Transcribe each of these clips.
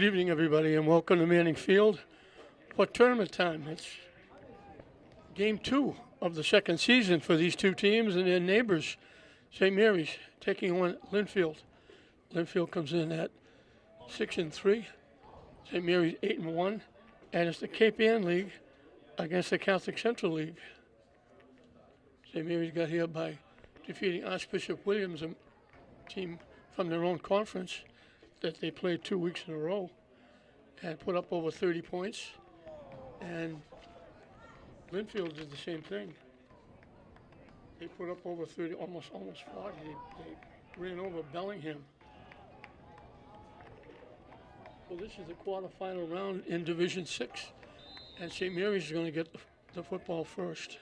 Good evening, everybody, and welcome to Manning Field for tournament time. It's game 2 of the second season for these two teams and their neighbors, St. Mary's, taking on Lynnfield. Lynnfield comes in at 6-3, St. Mary's 8-1, and it's the Cape Ann League against the Catholic Central League. St. Mary's got here by defeating Archbishop Williams, a team from their own conference that they played 2 weeks in a row and put up over 30 points. And Lynnfield did the same thing. They put up over 30, almost 40. They ran over Bellingham. So this is the quarterfinal round in Division 6, and St. Mary's is going to get the football first.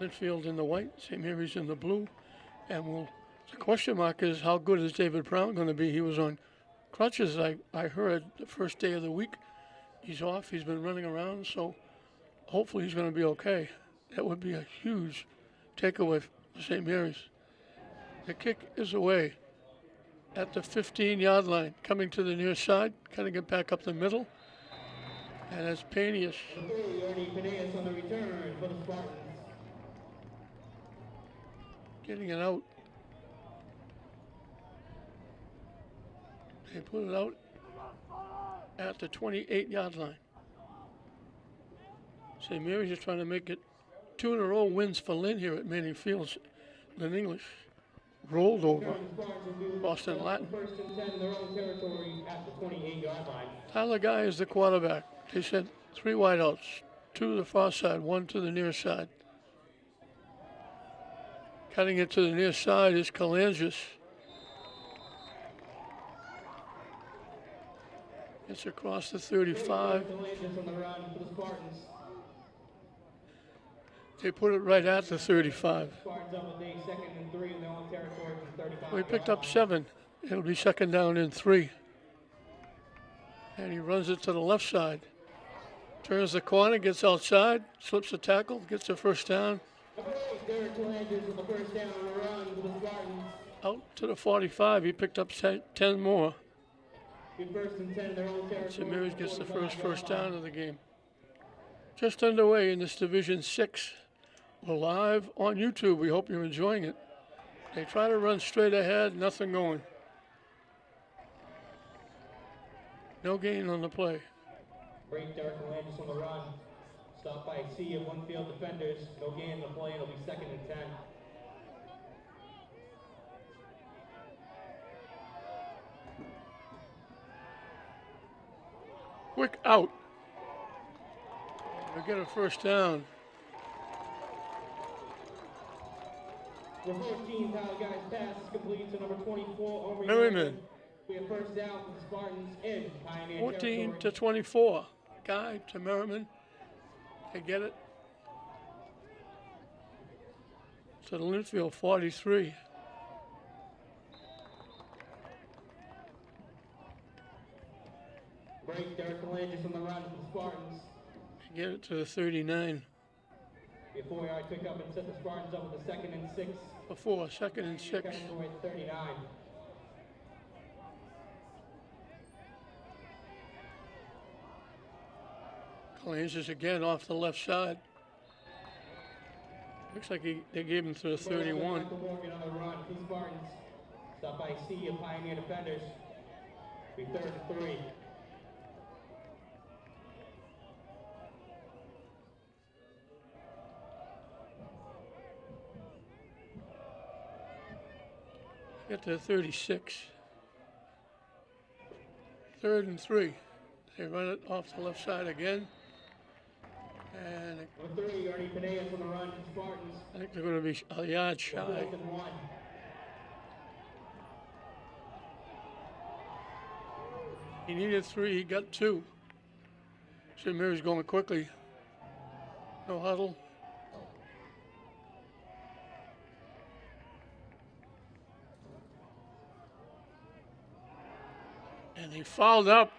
Lynnfield in the white, St. Mary's in the blue, and the question mark is, how good is David Brown going to be? He was on crutches, I heard, the first day of the week. He's off. He's been running around, so hopefully he's going to be okay. That would be a huge takeaway for St. Mary's. The kick is away at the 15-yard line, coming to the near side, kind of get back up the middle. And that's Panius. On the return for the Spartans. Getting it out. They put it out at the 28-yard line. St. Mary's is trying to make it 2 in a row wins for Lynn here at Manning Field. Lynn English rolled over Boston Latin. First and 10 in their own territory at the 28-yard line. Tyler Guy is the quarterback. They sent 3 wideouts, 2 to the far side, 1 to the near side. Cutting it to the near side is Kalangis. It's across the 35. They put it right at the 35. We picked up 7. It'll be second down and 3. And he runs it to the left side. Turns the corner, gets outside, slips the tackle, gets the first down. Out to the 45. He picked up 10 more. St. Mary's gets the first down of the game. Just underway in this Division 6. We're live on YouTube. We hope you're enjoying it. They try to run straight ahead, nothing going. No gain on the play. Great Derek Landis on the run. Stopped by a sea of Lynnfield defenders. No gain on the play. It'll be second and 10. Quick out. We get a first down. The 14th Tyler Guy's pass is complete to number 24. Merriman. We have first down for the Spartans in Pioneer 14 to 24. Guy to Merriman. They get it. To the Lynnfield 43. Break Derek Landis on the run for the Spartans. They get it to the 39. Before I pick up and set the Spartans up with the second and 6. Before, second and 6. 39. Kalangis again off the left side. Looks like they gave him to the 31. Morgan on the run for the Spartans. Stopped by a sea of Pioneer defenders. Be third and 3. Get to the 36. Third and 3. They run it off the left side again. And Number 3, Ernie Paneas on the run for the Spartans. I think they're going to be a yard shy. Fourth and 1. He needed 3, he got 2. St. Mary's going quickly. No huddle. And they fouled up.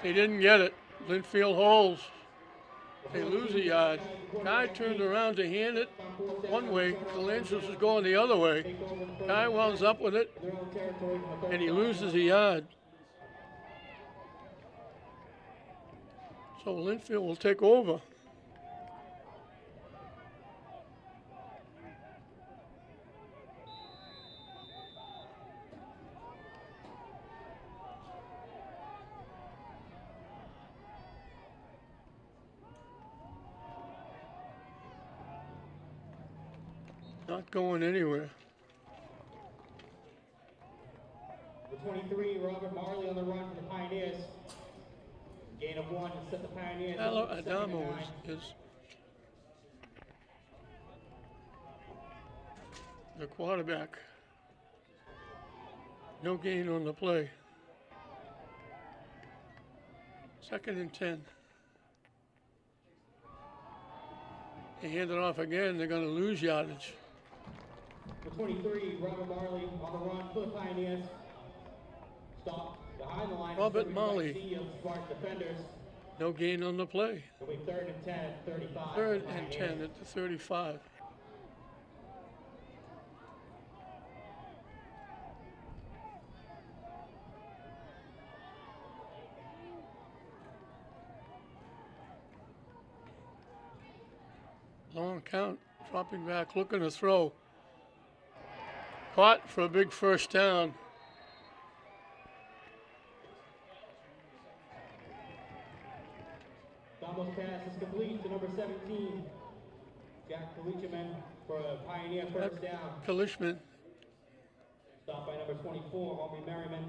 They didn't get it. Lynnfield holds. They lose a yard. Guy turned around to hand it. one way. Colangelo is going the other way. Guy wounds up with it, and he loses a yard. So Lynnfield will take over. Not going anywhere. The 23, Robert Marley on the run for the Pioneers. Gain of 1 to set the Pioneers. Adamo is the quarterback. No gain on the play. 2nd and 10. They hand it off again. They're going to lose yardage. The 23, Robert Marley on the run for the Pioneers. Stop behind the line. Robert Marley. Of Spark defenders. No gain on the play. It'll be 3rd and 10 at 35. 3rd and 10 at the 35. Long count, dropping back, looking to throw. Caught for a big first down. Damo's pass is complete to number 17. Jack Kalichman for a Pioneer first down. Kalishman. Stopped by number 24, Aubrey Merriman.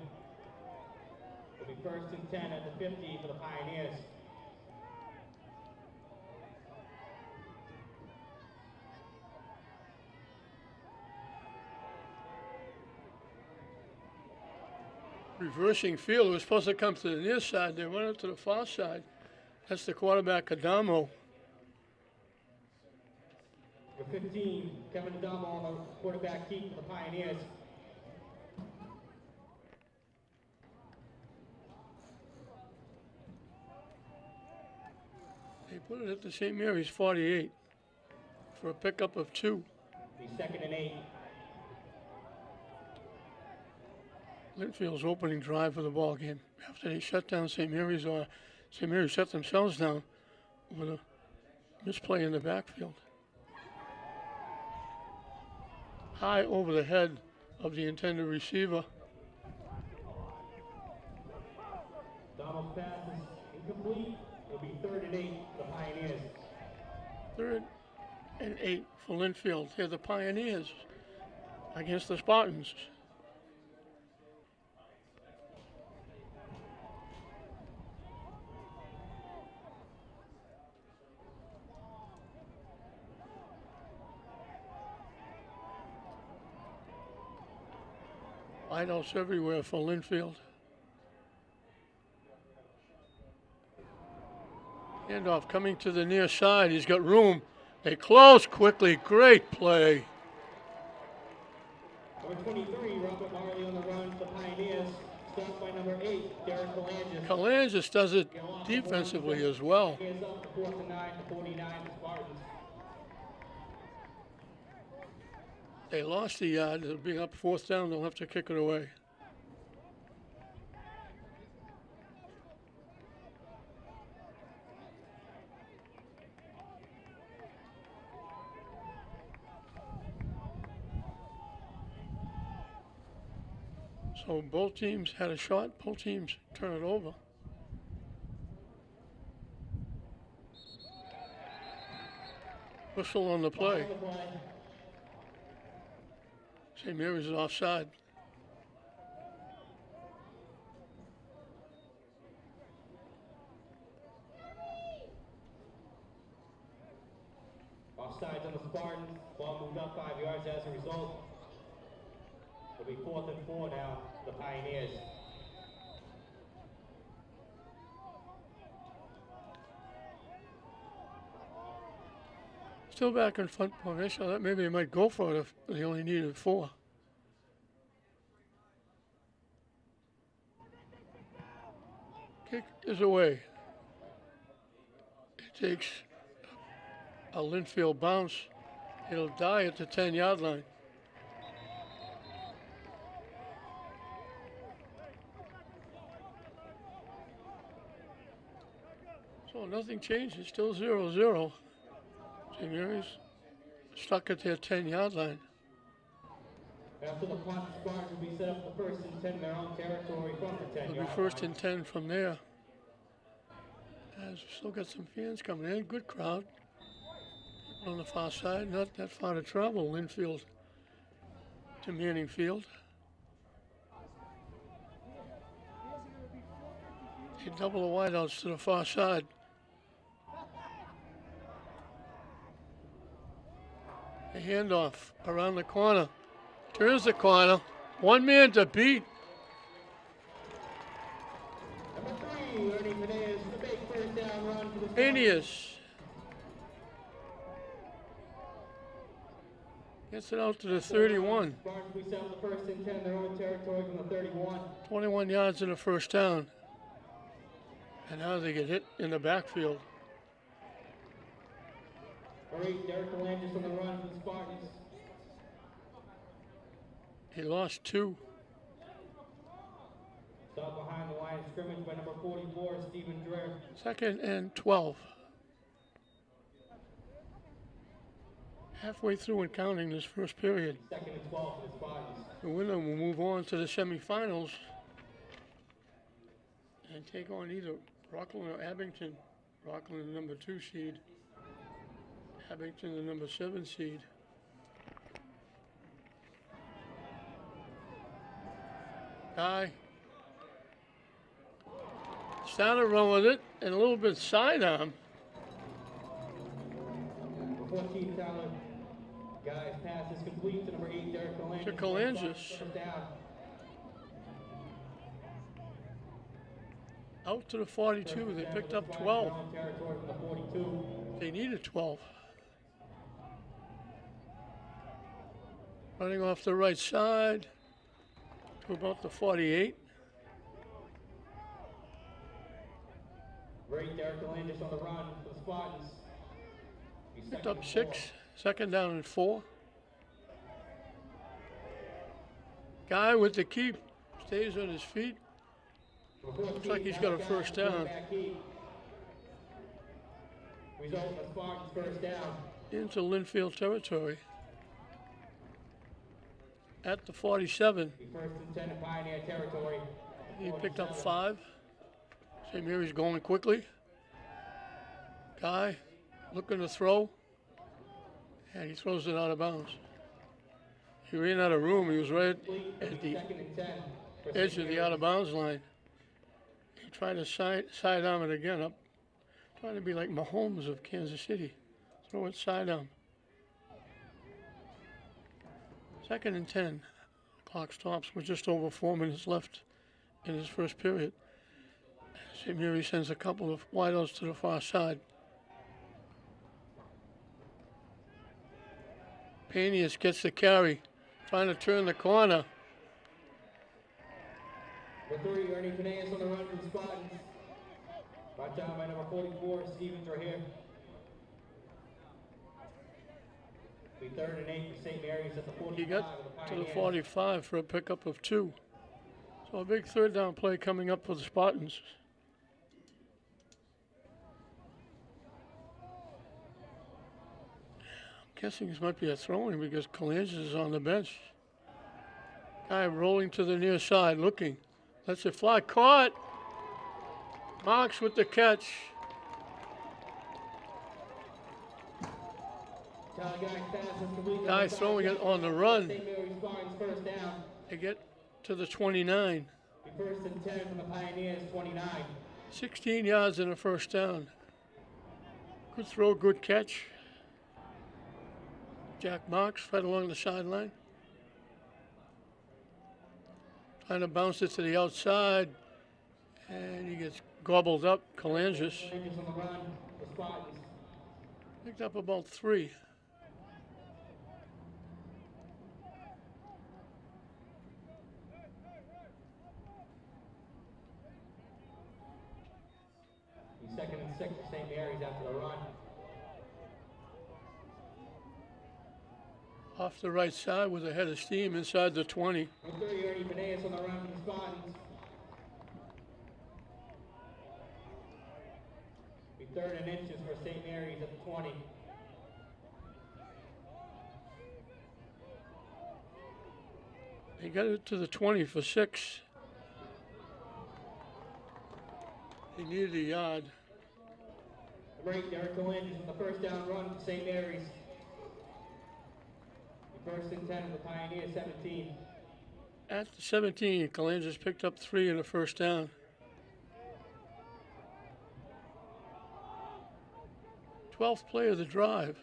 It'll be 1st and 10 at the 50 for the Pioneers. Reversing field. It was supposed to come to the near side. They went up to the far side. That's the quarterback, Adamo. Number 15, Kevin Adamo on the quarterback keep for the Pioneers. They put it at the St. Mary's 48 for a pickup of 2. The 2nd and 8. Lynnfield's opening drive for the ball game after they shut down St. Mary's, or St. Mary's shut themselves down with a misplay in the backfield. High over the head of the intended receiver. Donald's pass is incomplete. It'll be 3rd and 8 for the Pioneers. 3rd and 8 for Lynnfield. They're the Pioneers against the Spartans. Wideouts everywhere for Lynnfield. Handoff coming to the near side. He's got room. They close quickly. Great play. Number 23, Robert Marley on the run for the Pioneers. Stopped by number 8, Derek Kalangis. Kalangis does it defensively as well. He is up to 4th and 9 to 49 the Spartans. They lost the yard. It'll be up 4th down. They'll have to kick it away. So both teams had a shot. Both teams turn it over. Whistle on the play. St. Mary's is offside. Offsides on the Spartans. Ball moved up 5 yards as a result. It'll be 4th and 4 now for the Pioneers. Still back in front formation. I thought maybe they might go for it if they only needed 4. Kick is away. It takes a Lynnfield bounce It'll die at the 10-yard line. So nothing changes, still 0-0. St. Mary's stuck at their 10-yard line. After the punt, Spartans will be set up for first and 10 in their own territory from the 10-yard It'll be first and 10 from there. As we still got some fans coming in, good crowd. On the far side, not that far to travel, Lynnfield to Manning Field. They double the wideouts to the far side. A handoff around the corner. Turns the corner. One man to beat. Number 3, Ernie Menez, the big first down run for the Spartans. Aeneas gets it out to the 31. Spartans will be set up for first and 10 in their own territory from the 31. 21 yards in the first down. And now they get hit in the backfield. All right, Derek Landis on the run for the Spartans. He lost 2. Stop behind the line of scrimmage by number 44, Stephen Dreher. Second and 12. Halfway through and counting this first period. Second and 12 for the Spartans. The winner will move on to the semifinals and take on either Rockland or Abington. Rockland, the number 2 seed. Abington, the number 7 seed. Guy started run with it and a little bit sidearm. 14 count. Guys, pass is complete to number 8, Derek Calanges. To Calanges. First down. Out to the 42. They picked up 12. Territory from the 42. They needed 12. Running off the right side to about the 48. Great Derek Calanges on the run for the Spartans. He's Picked second up and 6. Second down and 4. Guy with the keep stays on his feet. Looks like he's got a first down. Result of Spartans first down. Into Lynnfield territory. At the 47. First and 10 in Pioneer territory. He picked up 5. St. Mary's going quickly. Guy looking to throw. And he throws it out of bounds. He ran out of room. He was right at the edge of the out of bounds line. He tried to sidearm it again up. Trying to be like Mahomes of Kansas City. Throw it sidearm. Second and 10. Clock stops with just over 4 minutes left in his first period. St. Mary sends a couple of wideouts to the far side. Panius gets the carry, trying to turn the corner. Number 3, Ernie Caneas on the run for the Spartans. Brought down by number 44, Stephen Dreher. Be third and 8 for St. Mary's at the 45. He got to the 45 for a pickup of 2. So a big third down play coming up for the Spartans. I'm guessing this might be a throwing because Calanges is on the bench. Guy rolling to the near side, looking. Lets it fly. Caught. Marks with the catch. Guy throwing it on the run. They get to the 29. First and 10 from the Pioneers, 29. 16 yards in the first down. Good throw, good catch. Jack Marks right along the sideline. Trying to bounce it to the outside. And he gets gobbled up. Calanges picked up about 3. Second and 6 for St. Mary's after the run. Off the right side with a head of steam inside the 20. Number 30, Ernie Benes on the run from the Spartans. Be third and inches for St. Mary's at the 20. They got it to the 20 for 6. They needed a yard. Number 8, Derek Lynch on the first down run for St. Mary's. Be first and 10 of the Pioneer 17. At the 17, Calanges picked up 3 in the first down. 12th play of the drive.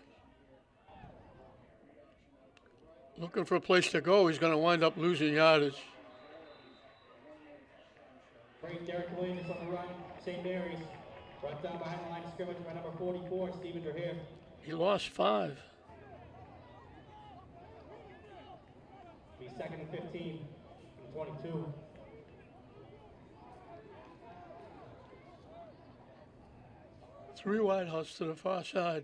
Looking for a place to go. He's going to wind up losing yardage. Great Derek Lynch is on the run. St. Mary's brought down behind the line of scrimmage by number 44, Stephen Derhir. He lost 5. Be second and 15 from 22. Three wideouts to the far side.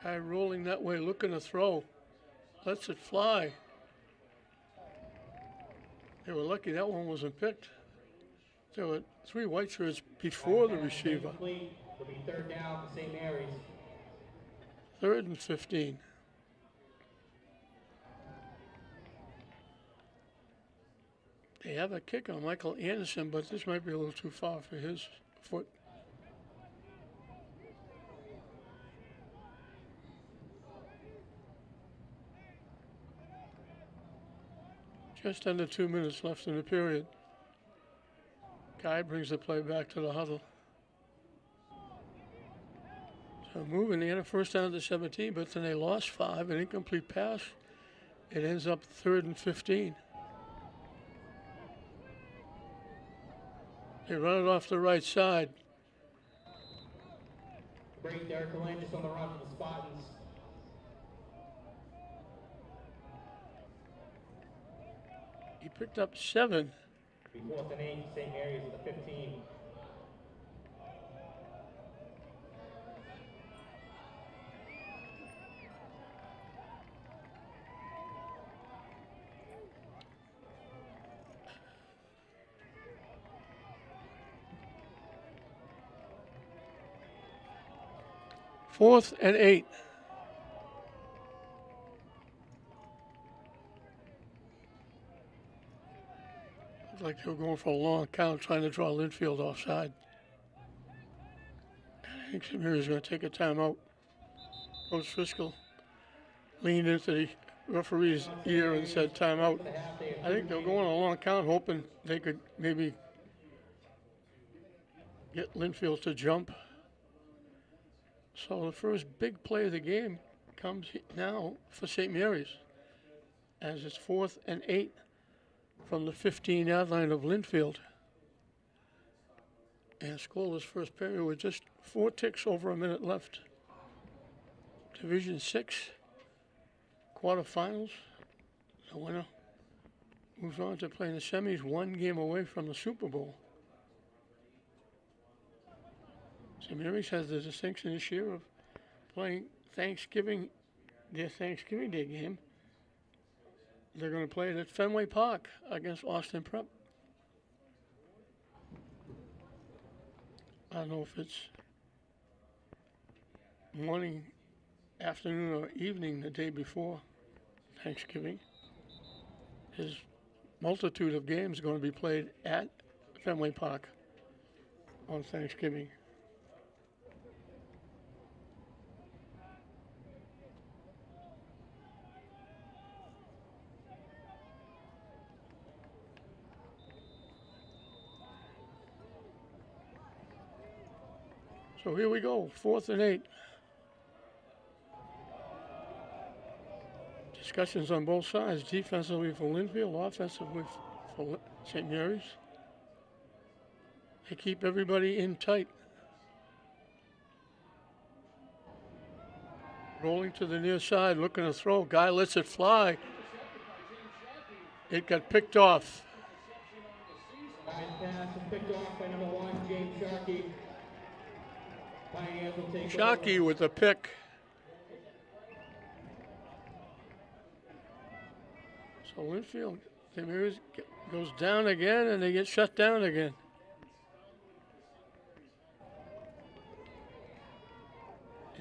Guy rolling that way, looking to throw. Lets it fly. They were lucky that one wasn't picked. There were 3 white shirts before the receiver. Will be third down for St. Mary's. 3rd and 15. They have a kick on Michael Anderson, but this might be a little too far for his foot. Just under 2 minutes left in the period. Guy brings the play back to the huddle. So moving, they had a first down to 17, but then they lost 5, an incomplete pass. It ends up 3rd and 15. They run it off the right side. Great Derek Lynch on the run for the Spartans. He picked up 7. Be 4th and 8, St. Mary's at the 15. Fourth and 8. Looked like they were going for a long count, trying to draw Lynnfield offside. I think Samir is going to take a timeout. Coach Driscoll leaned into the referee's ear and said timeout. I think they were going on a long count, hoping they could maybe get Lynnfield to jump. So the first big play of the game comes now for St. Mary's, as it's 4th and 8 from the 15-yard line of Lynnfield. And scoreless first period with just 4 ticks over a minute left. Division 6 quarterfinals. The winner moves on to play in the semis, 1 game away from the Super Bowl. St. Mary's has the distinction this year of playing Thanksgiving, their Thanksgiving Day game. They're going to play it at Fenway Park against Austin Prep. I don't know if it's morning, afternoon, or evening the day before Thanksgiving. There's multitude of games going to be played at Fenway Park on Thanksgiving. So here we go, 4th and 8. Discussions on both sides, defensively for Lynnfield, offensively for St. Mary's. They keep everybody in tight. Rolling to the near side, looking to throw. Guy lets it fly. It got picked off. Pass is picked off by number 1, James Sharkey. Pioneers will take Sharkey with a pick. So Lynnfield, St. Mary's goes down again, and they get shut down again.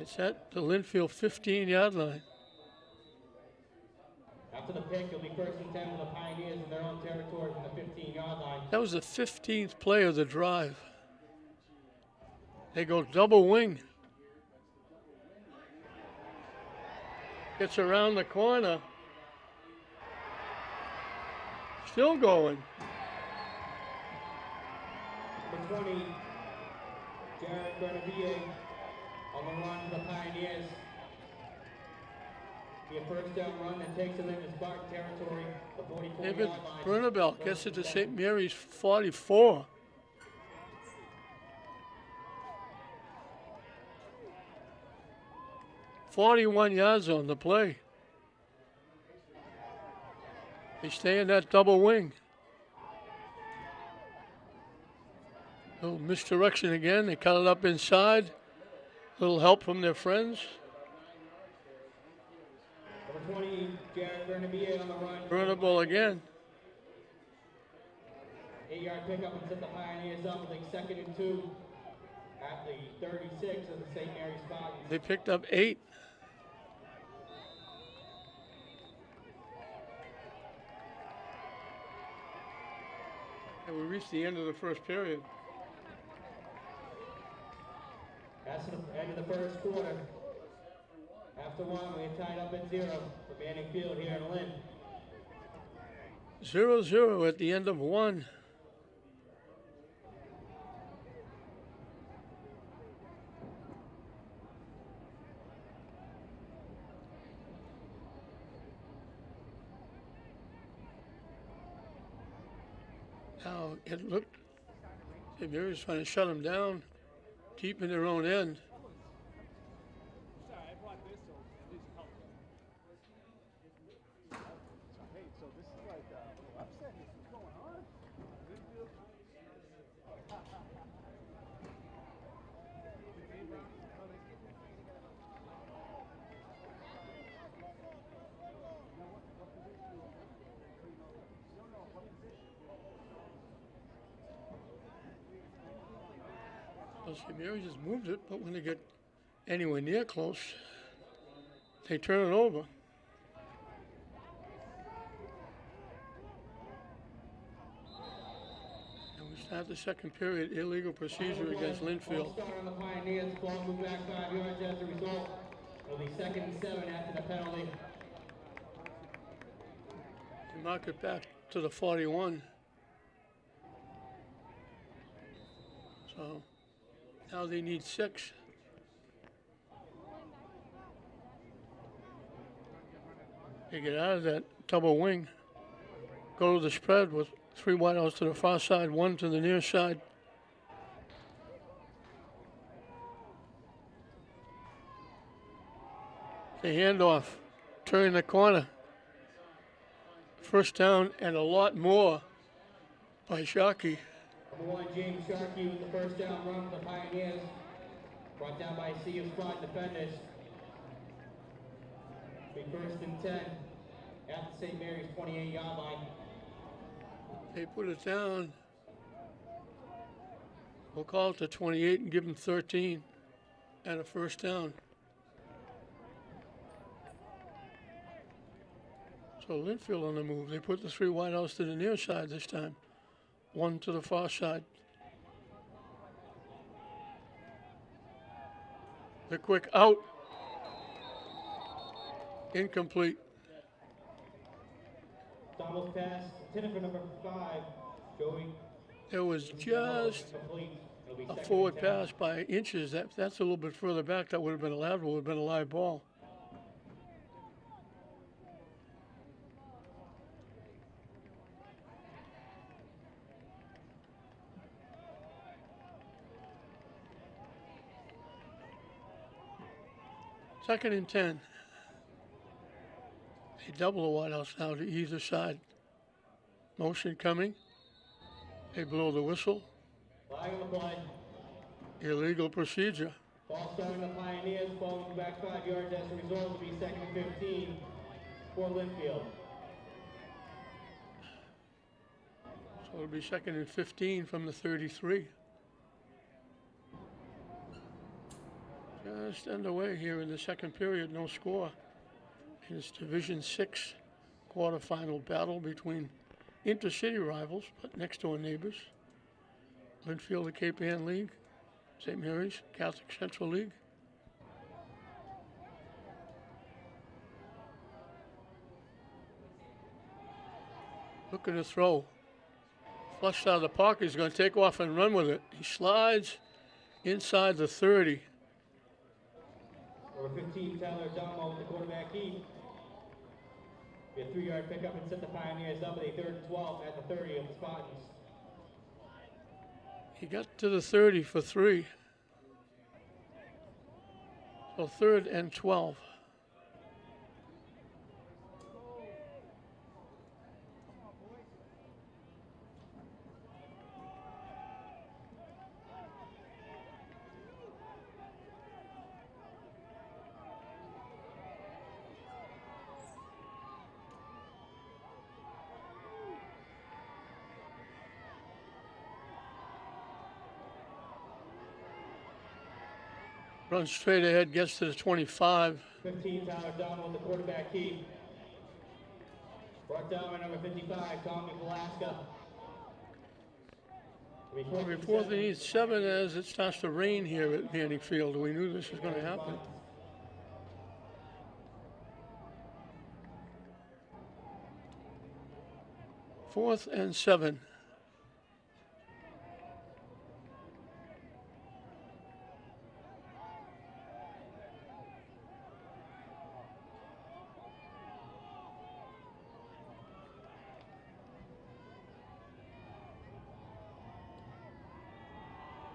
It's at the Lynnfield 15-yard line. After the pick, it'll be first and 10 for the Pioneers in their own territory from the 15-yard line. That was the 15th play of the drive. They go double wing. Gets around the corner. Still going. Number 20, Jared Bernabie on the run for the Pioneers. Be a first down run that takes them into Spartan territory, the 44-yard David line. Bernabel gets it to St. Mary's 44. "41 yards on the play. They stay in that double wing. Little misdirection again. They cut it up inside. Little help from their friends. Number 20, Jared Bernabie on the run. Bernabel again. 8-yard pickup and set the Pioneers up with a 2nd and 2 at the 36 of the St. Mary's Spartans. They picked up 8. And we reached the end of the first period. That's the end of the first quarter. After one, we're tied up at 0 for Manning Field here in Lynn. 0-0 at the end of one. Now it looked, St. Mary's trying to shut them down, deep in their own end. Well, St. Mary's just moved it, but when they get anywhere near close, they turn it over. And we start the second period, illegal procedure against Lynnfield. Start on the Pioneers, ball moved back 5 yards as a result. It'll be 2nd and 7 after the penalty. They mark it back to the 41. So now they need 6. They get out of that double wing, go to the spread with 3 wideouts to the far side, 1 to the near side. The handoff, turn the corner. First down and a lot more by Sharkey. Number 1, James Sharkey with the first down run for the Pioneers. Brought down by a sea of squad defenders. Be first and 10 at the St. Mary's 28-yard line. They put it down. We'll call it to 28 and give them 13 and a first down. So Lynnfield on the move. They put the 3 wideouts to the near side this time. 1 to the far side. The quick out. Incomplete. Double pass, intended for number 5, Joey. There was just a forward pass by inches. That's a little bit further back. That would have been allowed. Would have been a live ball. Second and 10. They double the wideouts now to either side. Motion coming. They blow the whistle. Flag on the play. Illegal procedure. Ball starting the Pioneers, ball moving back 5 yards as a result. Will be 2nd and 15 for Lynnfield. It'll be 2nd and 15 from the 33. Just underway here in the second period, no score. It's Division 6 quarterfinal battle between intercity rivals, but next door neighbors. Lynnfield, the Cape Ann League, St. Mary's, Catholic Central League. Looking to throw. Flushed out of the pocket, he's going to take off and run with it. He slides inside the 30. Number 15, Tyler Domo with the quarterback key. Be a 3-yard pickup and set the Pioneers up with a 3rd and 12 at the 30 of the Spartans. He got to the 30 for 3. So 3rd and 12. Runs straight ahead, gets to the 25. 15, Tyler Domo with the quarterback key. Brought down by number 55, Tommy Velasca. Before they need 7 as it starts to rain here at Manning Field. We knew this was going to happen. Fourth and 7.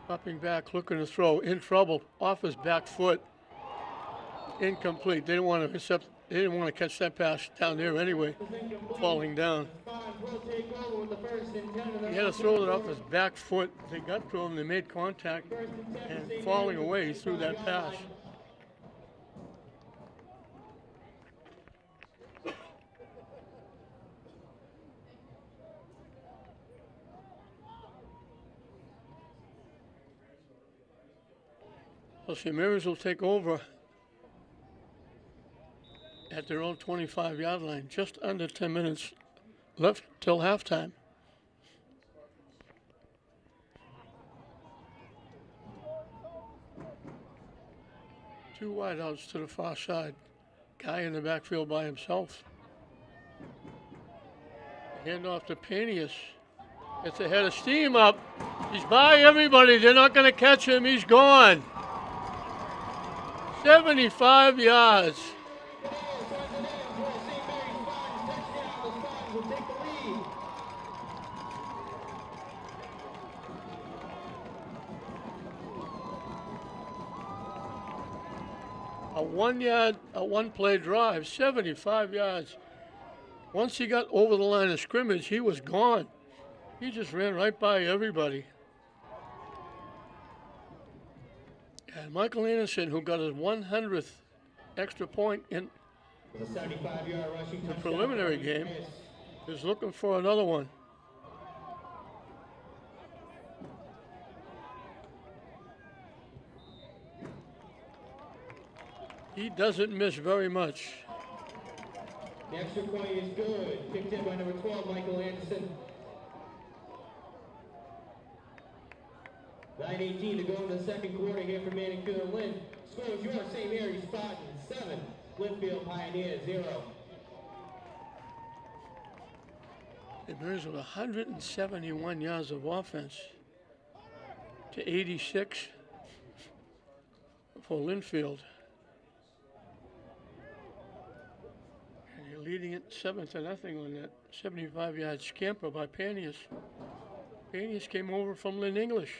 Dropping back, looking to throw, in trouble, off his back foot, incomplete. They didn't want to accept. They didn't want to catch that pass down there anyway, falling down. He had to throw it off his back foot. They got to him, they made contact, and falling away, he threw that pass. So St. Mary's will take over at their own 25-yard line. Just under 10 minutes left till halftime. Two wideouts to the far side. Guy in the backfield by himself. Hand off to Panius. Gets a head of steam up. He's by everybody. They're not going to catch him. He's gone. 75 yards. A one-play drive, 75 yards. Once he got over the line of scrimmage, he was gone. He just ran right by everybody. And Michael Anderson, who got his 100th extra point in the preliminary game, is looking for another one. He doesn't miss very much. The extra point is good. Picked in by number 12, Michael Anderson. 9:18 to go in the second quarter here for Manning Field. Lynn scores your St. Mary's Spartans 7, Lynnfield Pioneers 0. St. Mary's with 171 yards of offense to 86 for Lynnfield. And you're leading it 7-0 on that 75-yard scamper by Panius. Panius came over from Lynn English.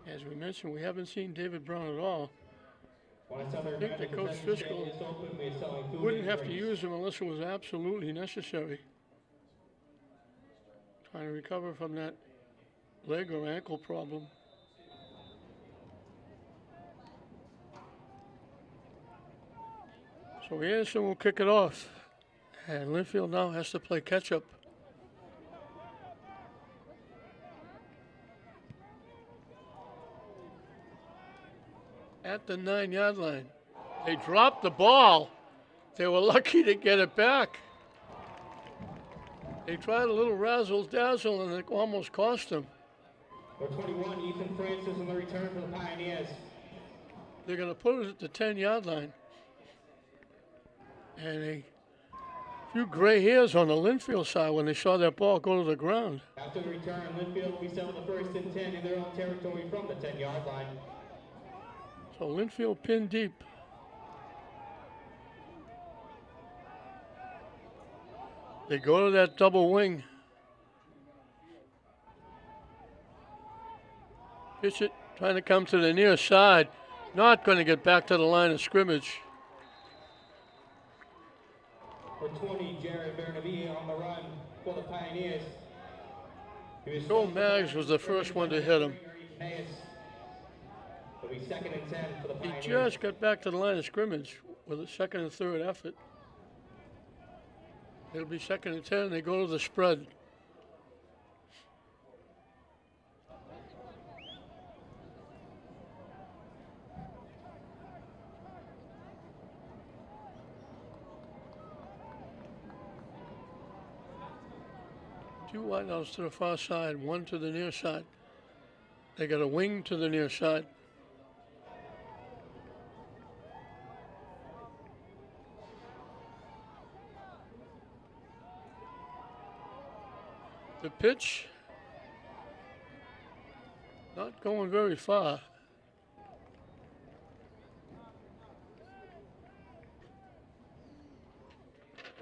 As we mentioned, we haven't seen David Brown at all. I think that Coach Driscoll wouldn't have to use him unless it was absolutely necessary. Trying to recover from that leg or ankle problem. So Anderson will kick it off. And Lynnfield now has to play catch-up. At the 9-yard line. They dropped the ball. They were lucky to get it back. They tried a little razzle-dazzle and it almost cost them. Number 21, Ethan Francis on the return for the Pioneers. They're going to put it at the 10-yard line. And a few gray hairs on the Lynnfield side when they saw that ball go to the ground. After the return, Lynnfield will be set with the 1st and 10 in their own territory from the 10-yard line. So Lynnfield pinned deep. They go to that double wing. Pitch it, trying to come to the near side. Not going to get back to the line of scrimmage. For 20, Jared Bernavia on the run for the Pioneers. Joe Maggs was the first one to hit him. It'll be 2nd and 10 for the He Pioneers. just got back to the line of scrimmage with a 2nd and 3rd effort. It'll be 2nd and 10. They go to the spread. Two wideouts to the far side, one to the near side. They got a wing to the near side. The pitch, not going very far.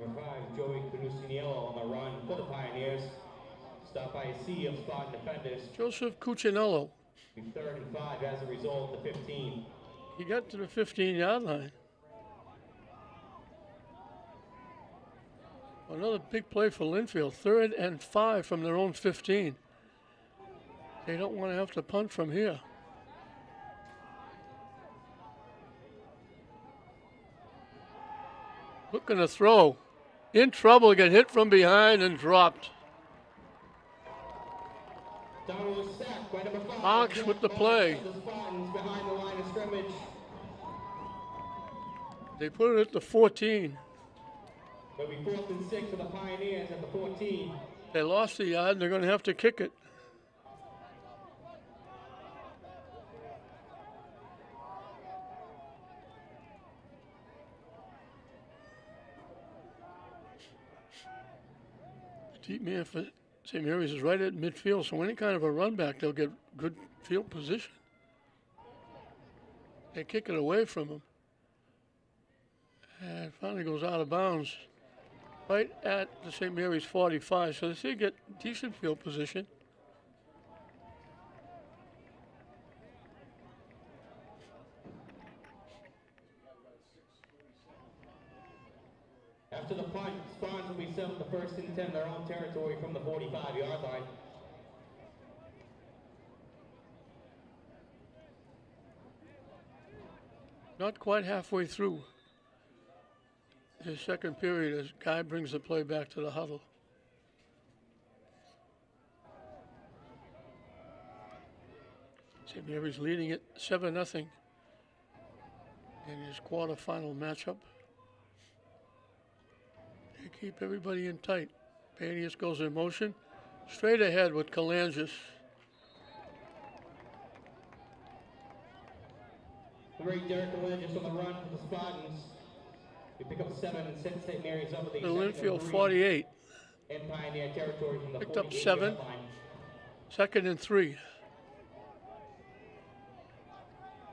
Number 5, Joey Canusiniello on the run for the Pioneers. Stopped by a sea of Spartan defenders. Joseph Cuccinello. 3rd and 5 as a result, the 15. He got to the 15-yard line. Another big play for Lynnfield. 3rd and 5 from their own 15. They don't want to have to punt from here. Looking to throw. In trouble, get hit from behind and dropped. Donald was sacked by number 5. Hawks with the play. The Spartans behind the line of scrimmage. They put it at the 14. It'll be 4th and 6 for the Pioneers at the 14. They lost the yard and they're going to have to kick it. The deep man for St. Mary's is right at midfield, so any kind of a run back, they'll get good field position. They kick it away from him. And it finally goes out of bounds right at the St. Mary's 45, so they still get decent field position. After the punt, Spartans will be set with the 1st and 10 in their own territory from the 45-yard line. Not quite halfway through his second period as Guy brings the play back to the huddle. St. Mary's leading it 7-0 in his quarterfinal matchup. They keep everybody in tight. Panius goes in motion. Straight ahead with Kalangis. The great Derek Kalangis on the run for the Spartans. We pick up 7 and send St. Mary's over the The Lynnfield 48. in Pioneer territory from the Picked up 48 7. line. 2nd and 3.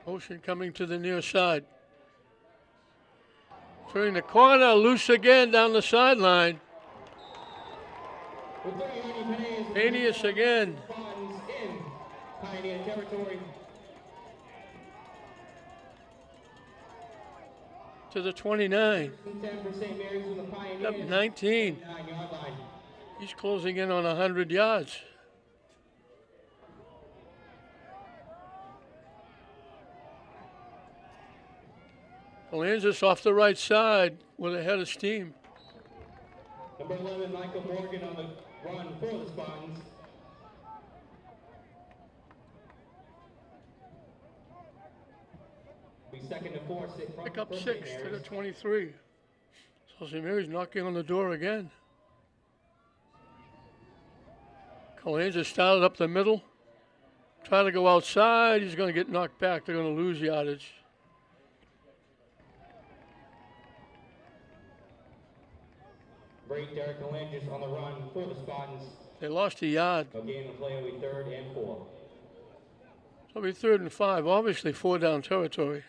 Motion coming to the near side. Turning the corner, loose again down the sideline. With 30 Panius again. Spartans in Pioneer territory. To the 29. 10 for St. Mary's from the Pioneers. Up 19. 9-yard line. He's closing in on 100 yards. Kalanzas off the right side with a head of steam. Number 11, Michael Morgan on the run for the Spartans. Be second to 4, Pick up 6 to the 23. So St. Mary's knocking on the door again. Kalanzas started up the middle. Try to go outside. He's going to get knocked back. They're going to lose yardage. Great Derek Kalanzas on the run for the Spartans. They lost a yard. A game of play will be 3rd and 4. So it'll be 3rd and 5. Obviously 4 down territory.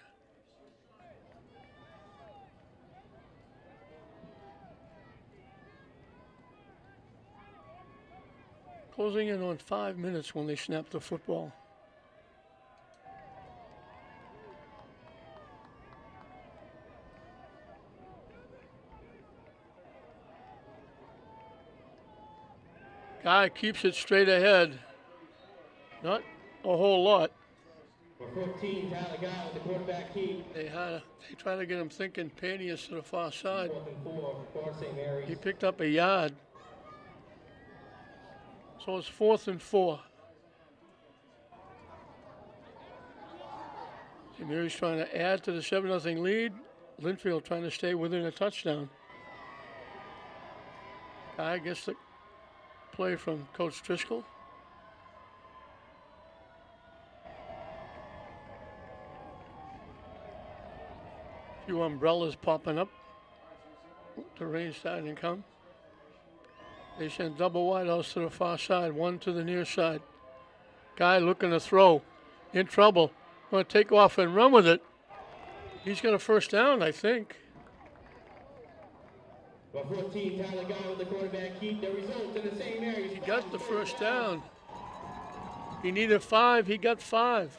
Closing in on 5 minutes when they snap the football. Guy keeps it straight ahead. Not a whole lot. For 15, Tyler Guy with the quarterback keep. They try to get him thinking Panius to the far side. 4th and 4 for St. Mary's. He picked up a yard. So it's 4th and 4. St. Mary's trying to add to the 7-0 lead. Lynnfield trying to stay within a touchdown. Guy gets the play from Coach Driscoll. A few umbrellas popping up. The rain starting to come. They send double wide outs to the far side, one to the near side. Guy looking to throw, in trouble. Going to take off and run with it. He's got a first down, I think. For 14, Tyler Guy with the quarterback keep. The result in the St. Mary's. He got the first down. He needed 5. He got 5.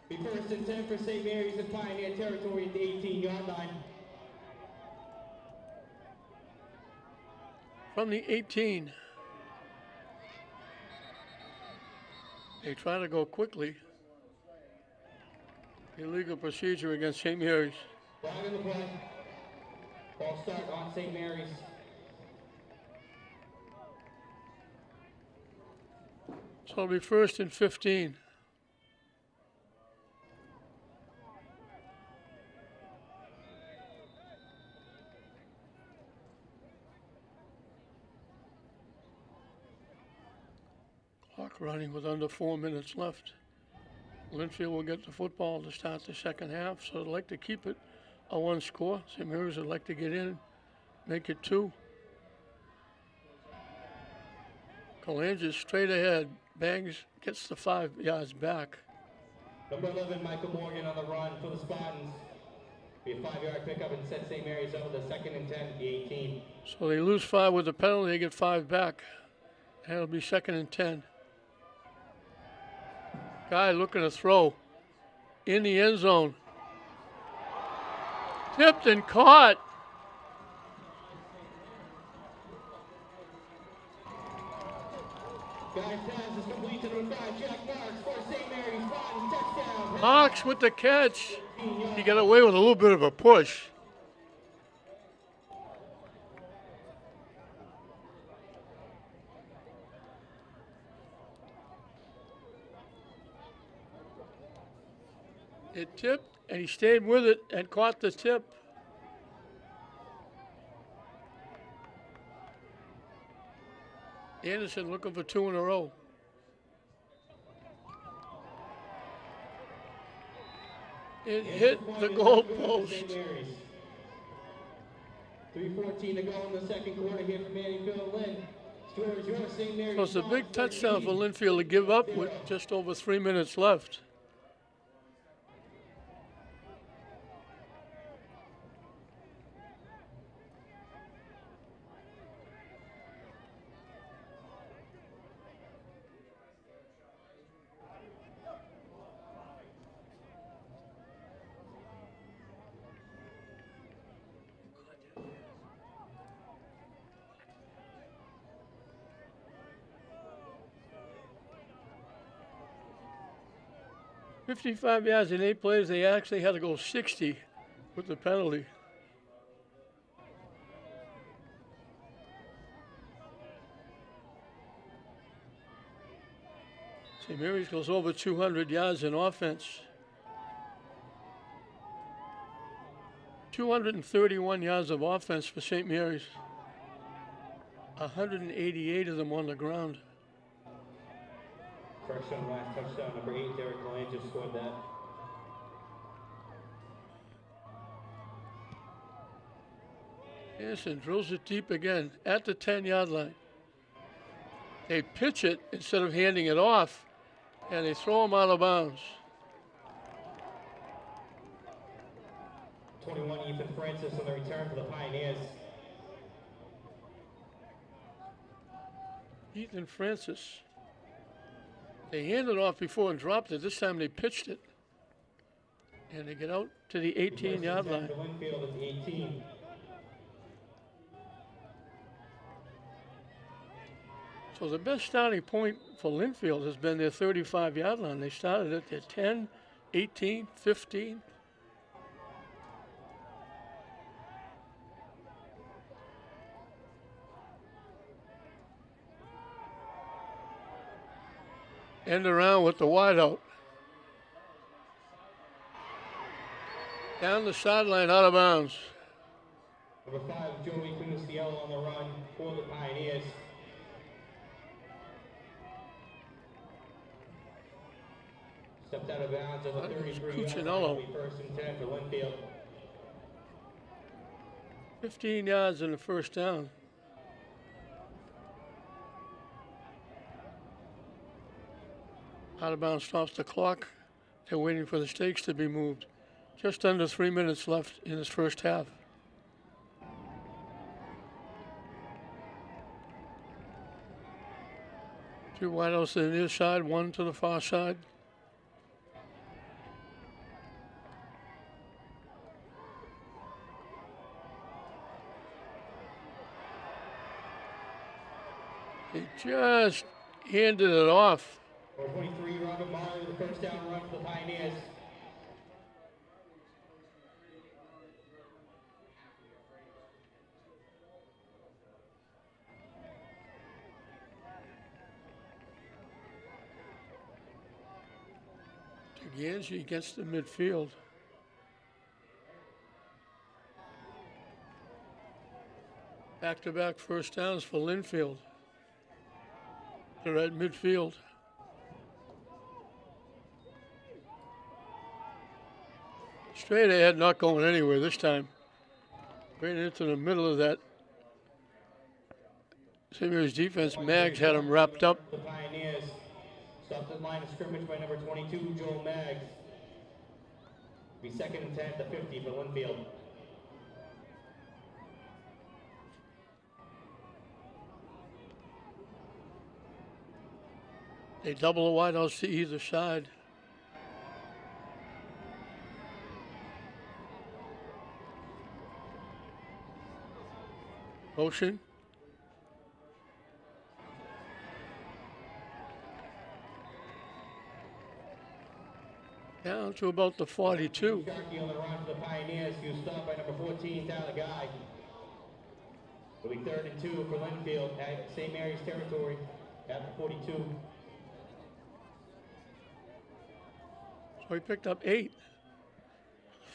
Be 1st and 10 for St. Mary's in Pioneer territory at the 18-yard line. From the 18. They try to go quickly. Illegal procedure against St. Mary's. Flag on the play. Ball start on St. Mary's. So it'll be 1st and 15. Clock running with under 4 minutes left. Lynnfield will get the football to start the second half, so they'd like to keep it a 1 score. St. Mary's would like to get in, make it 2. Kalanzas straight ahead. Bangs gets the 5 yards back. Number 11, Michael Morgan on the run for the Spartans. Be a 5-yard pickup and set St. Mary's up with a 2nd and 10 at the 18. So they lose 5 with the penalty. They get 5 back. And it'll be 2nd and 10. Guy looking to throw in the end zone. Tipped and caught. Guy's pass is complete to number 5, Jack Marks for St. Mary's. Spartans touchdown. Marks with the catch. He got away with a little bit of a push. It tipped, and he stayed with it and caught the tip. Anderson looking for 2 in a row. It hit the goal post. 3:14 to go in the second quarter here from Lynnfield. Lynn scores your St. Mary's. So it's a big touchdown for Lynnfield to give up with just over 3 minutes left. $55 yards in 8 plays. They actually had to go 60 with the penalty. St. Mary's goes over 200 yards in offense. 231 yards of offense for St. Mary's. 188 of them on the ground. First on last touchdown, number 8, Derek Lane just scored that. Anderson drills it deep again at the 10-yard line. They pitch it instead of handing it off, and they throw him out of bounds. 21, Ethan Francis on the return for the Pioneers. Ethan Francis. They handed it off before and dropped it. This time they pitched it. And they get out to the 18-yard line. Lynnfield at the 18. So the best starting point for Lynnfield has been their 35-yard line. They started at their 10, 18, 15. End around with the wideout. Down the sideline, out of bounds. Number 5, Joey Cunciello on the run for the Pioneers. Stepped out of bounds at the 33-yard line. First and 10 for Lynnfield. 15 yards in the first down. Out of bounds stops the clock. They're waiting for the stakes to be moved. Just under 3 minutes left in this first half. Two wideouts to the near side, one to the far side. He just handed it off. 23, Robert Marley with the first down run for the Pioneers. Ganji gets the midfield. Back-to-back first downs for Lynnfield. They're at midfield. Straight ahead, not going anywhere this time. Right into the middle of that. St. Mary's defense, Maggs had him wrapped up. The Pioneers stopped at line of scrimmage by number 22, Joel Maggs. Be second and 10 at the 50 for Lynnfield. They double the wideouts to either side. Motion. Down to about the 42. Sharkey on the run for the Pioneers. He was stopped by number 14, Tyler Guy. It'll be 3rd and 2 for Lynnfield at St. Mary's territory at the 42. So he picked up 8.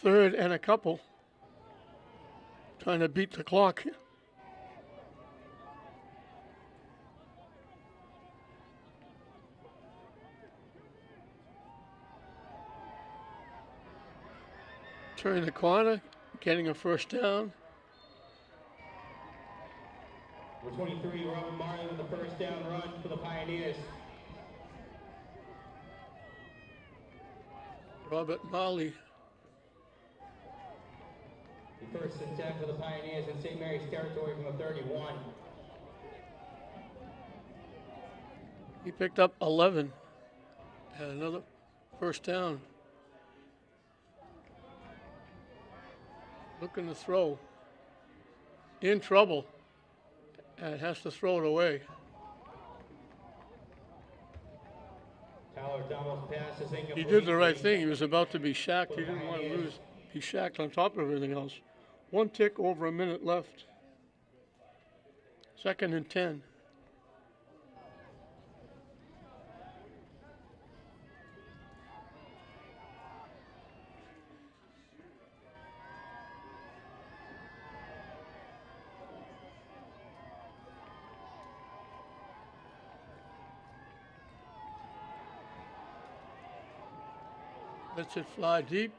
3rd and a couple. Trying to beat the clock. Turning the corner, getting a first down. Number 23, Robert Marley with the first down run for the Pioneers. Robert Marley. The first and 10 for the Pioneers in St. Mary's territory from the 31. He picked up 11. Had another first down. Looking to throw. In trouble. And has to throw it away. Tyler Thomas passes incomplete. He did the right thing. He was about to be sacked. He didn't want to lose. He's shacked on top of everything else. One tick over a minute left. 2nd and 10. Lets it fly deep.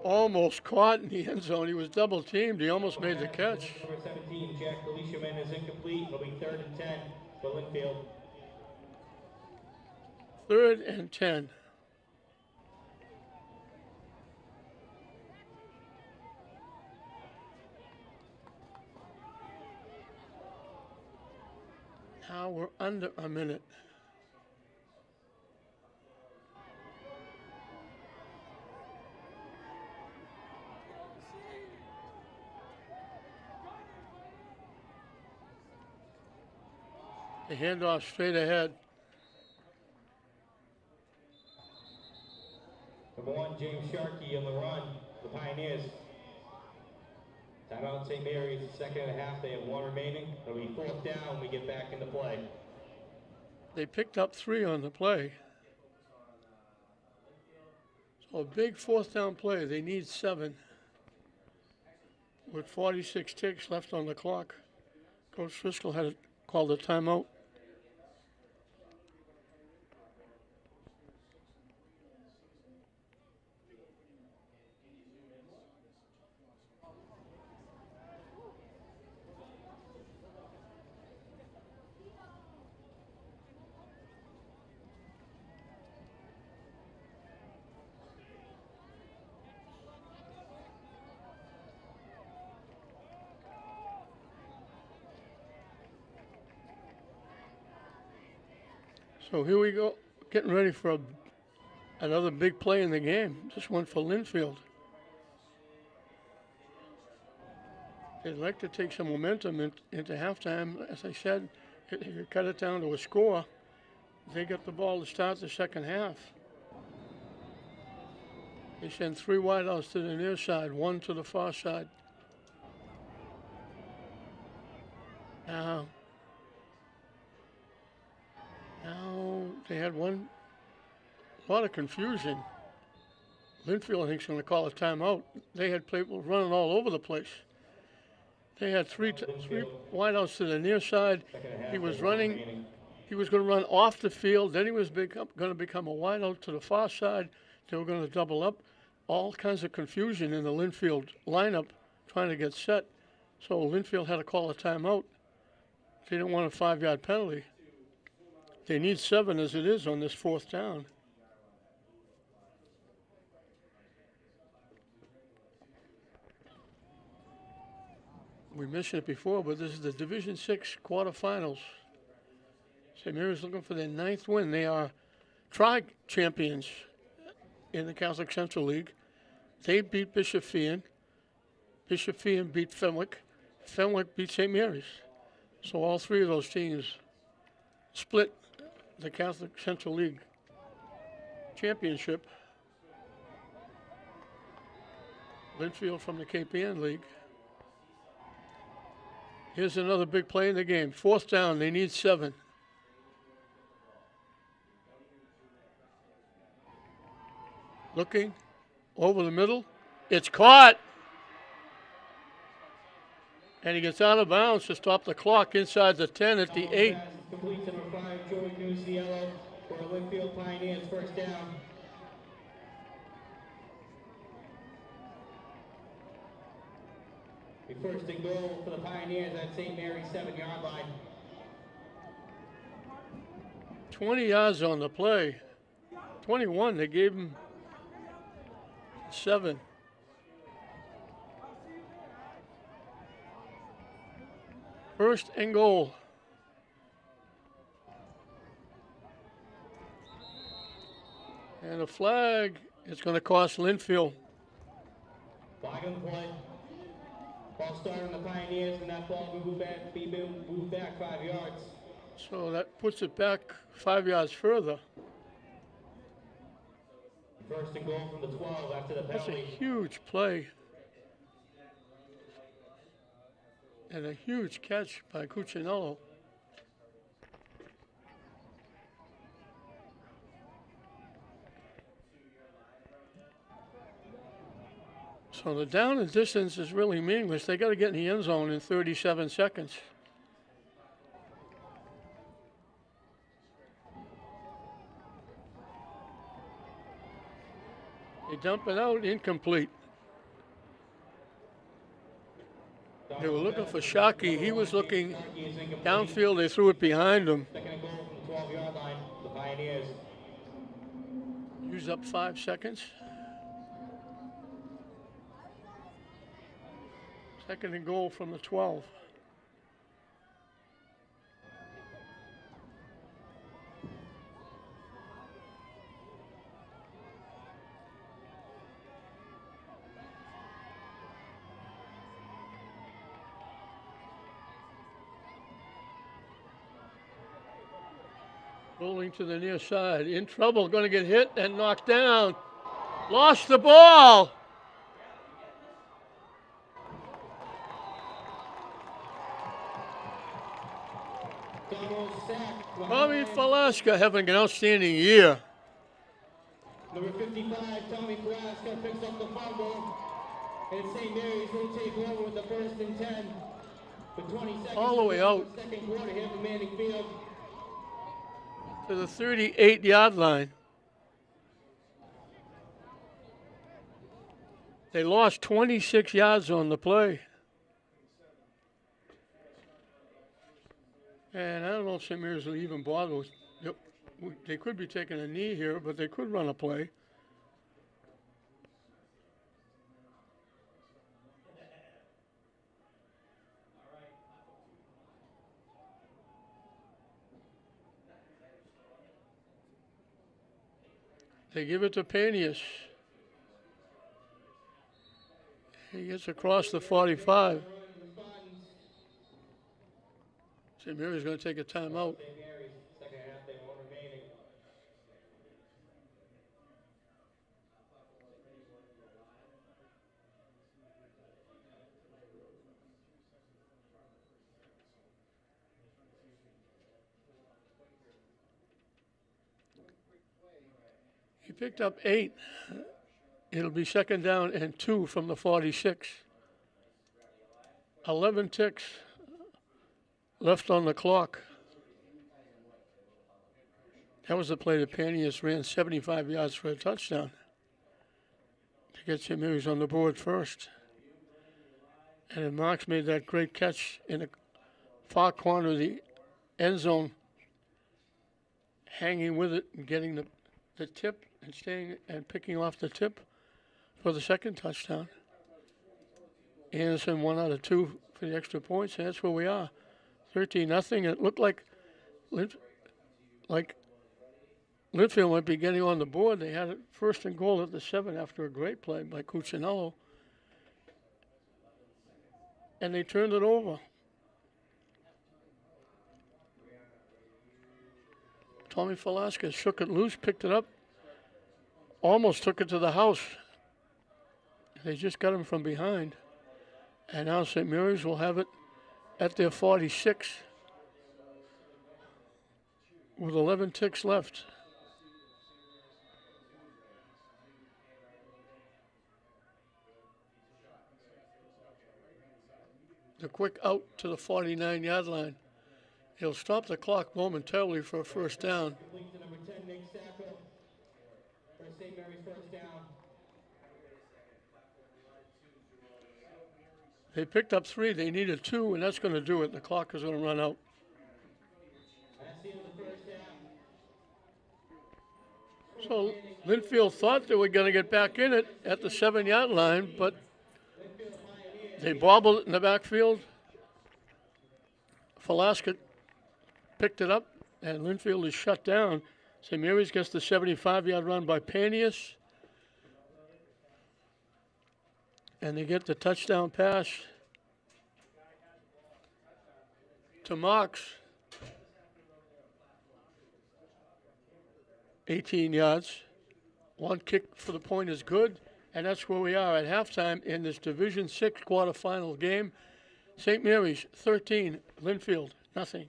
Almost caught in the end zone. He was double teamed. He almost made the catch. Number 17, Jack Deliciaman is incomplete. It'll be 3rd and 10 for Lynnfield. 3rd and 10. Now we're under a minute. The handoff straight ahead. Number 1, James Sharkey on the run, the Pioneers. Timeout St. Mary's, 2nd and a half. They have 1 remaining. It'll be 4th down. We get back into play. They picked up 3 on the play. So a big 4th down play. They need 7. With 46 ticks left on the clock. Coach Driscoll had called a timeout. So here we go, getting ready for another big play in the game. This one for Lynnfield. They'd like to take some momentum into halftime. As I said, you cut it down to a score. They get the ball to start the second half. They send 3 wideouts to the near side, 1 to the far side. Now they had a lot of confusion. Lynnfield, I think, is going to call a timeout. They had people running all over the place. They had 3 wideouts to the near side. He was running. He was going to run off the field. Then he was going to become a wideout to the far side. They were going to double up. All kinds of confusion in the Lynnfield lineup trying to get set. So Lynnfield had to call a timeout. They didn't want a 5-yard penalty. They need 7 as it is on this 4th down. We mentioned it before, but this is the Division 6 quarterfinals. St. Mary's looking for their 9th win. They are tri-champions in the Catholic Central League. They beat Bishop Feehan. Bishop Feehan beat Fenwick. Fenwick beat St. Mary's. So all 3 of those teams split the Catholic Central League championship. Lynnfield from the Cape Ann League. Here's another big play in the game. 4th down, they need 7. Looking over the middle. It's caught. And he gets out of bounds to stop the clock inside the 10 at the 8. Complete number 5, Joey Nuciello for Lynnfield Pioneers, 1st down. The 1st and goal for the Pioneers at St. Mary's 7-yard line. 20 yards on the play. 21, they gave him 7. First and goal. And a flag is going to cost Lynnfield. Flag on the play. Ball started on the Pioneers, and that ball will move back 5 yards. So that puts it back 5 yards further. First and goal from the 12 after the That's a penalty. huge play. And a huge catch by Cuccinello. So the down and distance is really meaningless. They got to get in the end zone in 37 seconds. They dump it out, incomplete. They were looking for Shockey. He was looking downfield. They threw it behind him. Second and goal from the 12-yard line, the Pioneers. Use up 5 seconds. Second and goal from the 12. Rolling to the near side. In trouble, going to get hit and knocked down. Lost the ball. Tommy Falaska having an outstanding year. Number 55, Tommy Falaska picks up the fumble. And St. Mary's will take over with the 1st and 10. With 20 seconds all the way out second quarter here from Lynnfield. To the 38-yard line. They lost 26 yards on the play. And I don't know if St. Mary's will even bother with. Yep, they could be taking a knee here, but they could run a play. They give it to Panius. He gets across the 45. St. Mary's going to take a timeout. St. Mary's, second half, they won't remaining. He picked up 8. It'll be second down and 2 from the 46. 11 ticks left on the clock. That was the play that Panius ran 75 yards for a touchdown to get St. Mary's on the board first. And then Marks made that great catch in the far corner of the end zone, hanging with it and getting the tip and staying and picking off the tip for the second touchdown. Anderson 1 out of 2 for the extra points, and that's where we are. 13-0. It looked like Lynnfield might be getting on the board. They had it first and goal at the 7 after a great play by Cuccinello. And they turned it over. Tommy Falaska shook it loose, picked it up, almost took it to the house. They just got him from behind. And now St. Mary's will have it at their 46 with 11 ticks left. The quick out to the 49-yard line. He'll stop the clock momentarily for a first down. Complete to number 10, Nick Sacco. For St. Mary's first down. They picked up 3. They needed 2, and that's going to do it. The clock is going to run out. That's the end of the first half. So Lynnfield thought they were going to get back in it at the 7-yard line, but they bobbled it in the backfield. Falaska picked it up, and Lynnfield is shut down. St. Mary's gets the 75-yard run by Panius. And they get the touchdown pass to Marks. 18 yards. One kick for the point is good, and that's where we are at halftime in this Division 6 quarterfinal game. St. Mary's 13, Lynnfield nothing.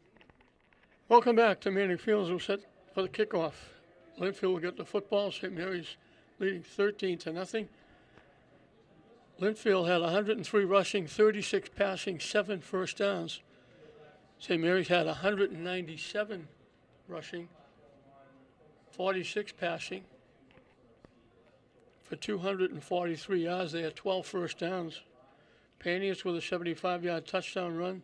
Welcome back to Manning Fields. We're set for the kickoff. Lynnfield will get the football. St. Mary's leading 13-0. Lynnfield had 103 rushing, 36 passing, 7 first downs. St. Mary's had 197 rushing, 46 passing for 243 yards. They had 12 first downs. Panius with a 75-yard touchdown run.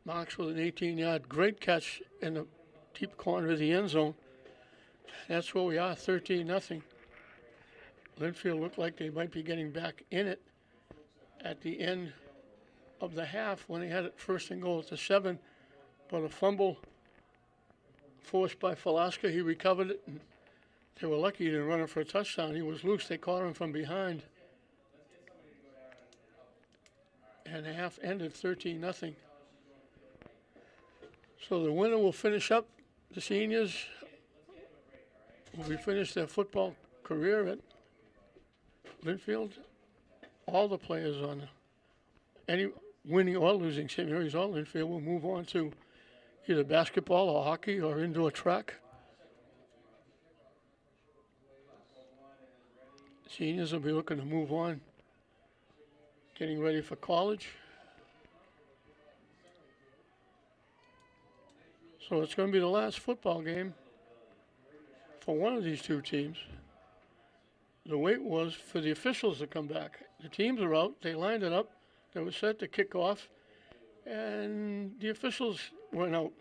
Marks with an 18-yard great catch in the deep corner of the end zone. That's where we are, 13-0. Lynnfield looked like they might be getting back in it at the end of the half when they had it first and goal at the 7. But a fumble forced by Falaska. He recovered it, and they were lucky he didn't run it for a touchdown. He was loose. They caught him from behind. And the half ended 13-0. So the winner will finish up. The seniors will be finished their football career at Lynnfield. All the players on any winning or losing St. Mary's or Lynnfield will move on to either basketball or hockey or indoor track. Seniors will be looking to move on, getting ready for college. So it's going to be the last football game for one of these two teams. The wait was for the officials to come back. The teams are out. They lined it up. They were set to kick off, and the officials went out.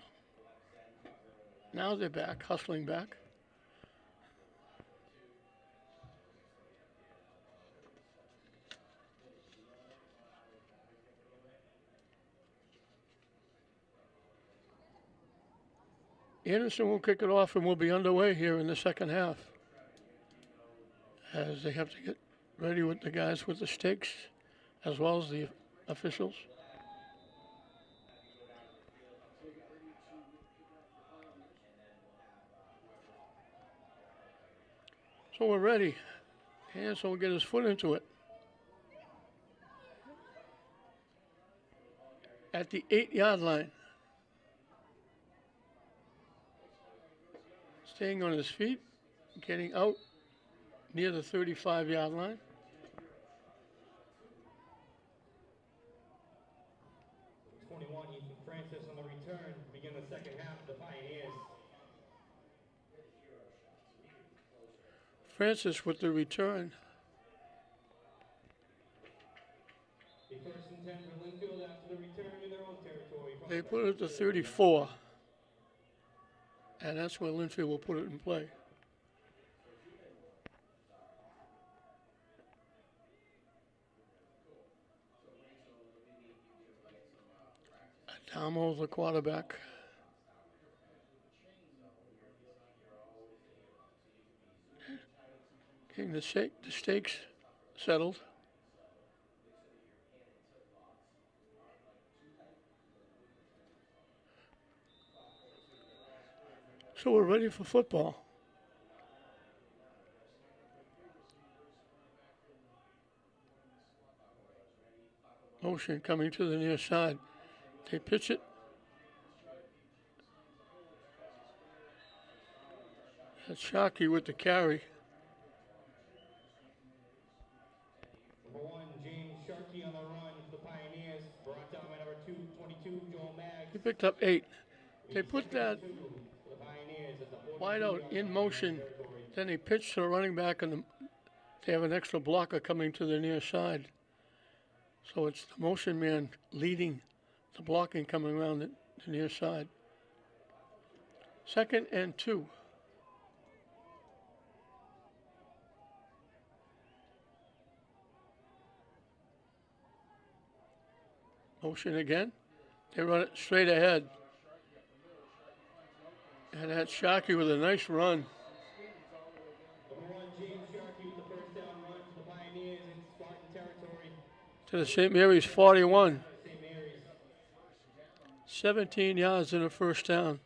Now they're back, hustling back. Anderson will kick it off, and we'll be underway here in the second half as they have to get ready with the guys with the stakes as well as the officials. So we're ready. Anderson will get his foot into it. At the 8-yard line. Staying on his feet, getting out near the 35-yard line. Francis on the return to begin the second half of the Pioneers. Francis with the return. The first and 10 for Lynnfield after the return in their own territory. They put it to 34. And that's where Lynnfield will put it in play. Adamo, the quarterback. Getting the stakes settled. So we're ready for football. Motion coming to the near side. They pitch it. That's Sharkey with the carry. Number 1, James Sharkey on the run for the Pioneers. Brought down by number 22, Joel Maggs. He picked up 8. They put that wide out in motion. Then they pitch to the running back, and they have an extra blocker coming to the near side. So it's the motion man leading the blocking coming around the near side. 2nd and 2. Motion again. They run it straight ahead. And that's Sharkey with a nice run. Number 1, James Sharkey with the first down run for the Pioneers in Spartan territory. To the St. Mary's 41. St. Mary's. 17 yards in a first down.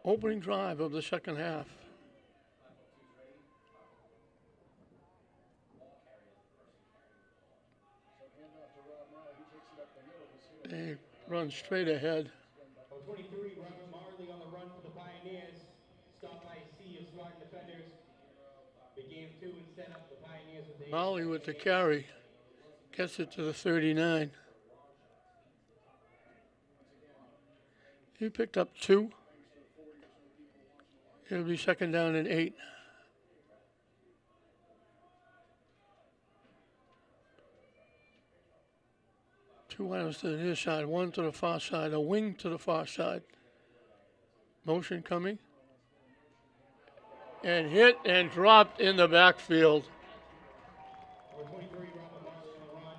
Opening drive of the second half. They run straight ahead. 23, Robert Marley on the run for the Pioneers. Stopped by a sea of Spartan defenders. Began 2 and set up the Pioneers with the Molly with the carry. Gets it to the 39. He picked up 2. It'll be second down and 8. Two items to the near side, one to the far side, a wing to the far side. Motion coming. And hit and dropped in the backfield. Number 23, Robert Marley on the run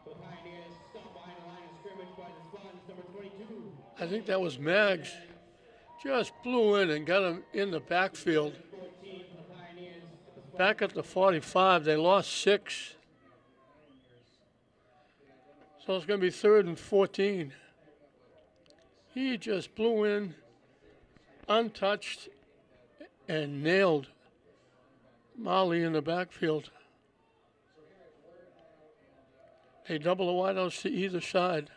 for the Pioneers. Stopped behind the line of scrimmage by the Spartans. Number 22. I think that was Maggs. Just blew in and got him in the backfield. 14 for the Pioneers. Back at the 45, they lost 6. So it's going to be 3rd and 14. He just blew in, untouched, and nailed Molly in the backfield. They double the wideouts to either side.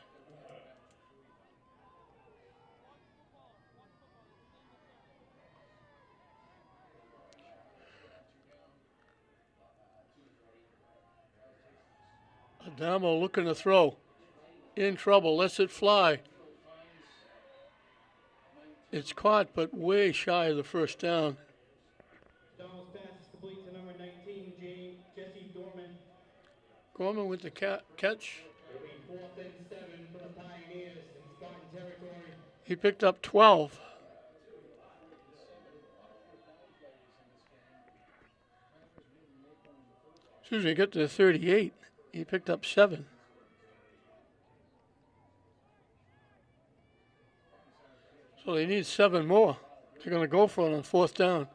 Adamo looking to throw. In trouble, lets it fly. It's caught, but way shy of the first down. Donald's pass is complete to number 19, Jesse Dorman. Gorman with the catch. It'll be 4th and 7 for the Pioneers in Spartan territory. He picked up 12. Excuse me, get to the 38. He picked up 7. So they need 7 more. They're going to go for it on 4th down.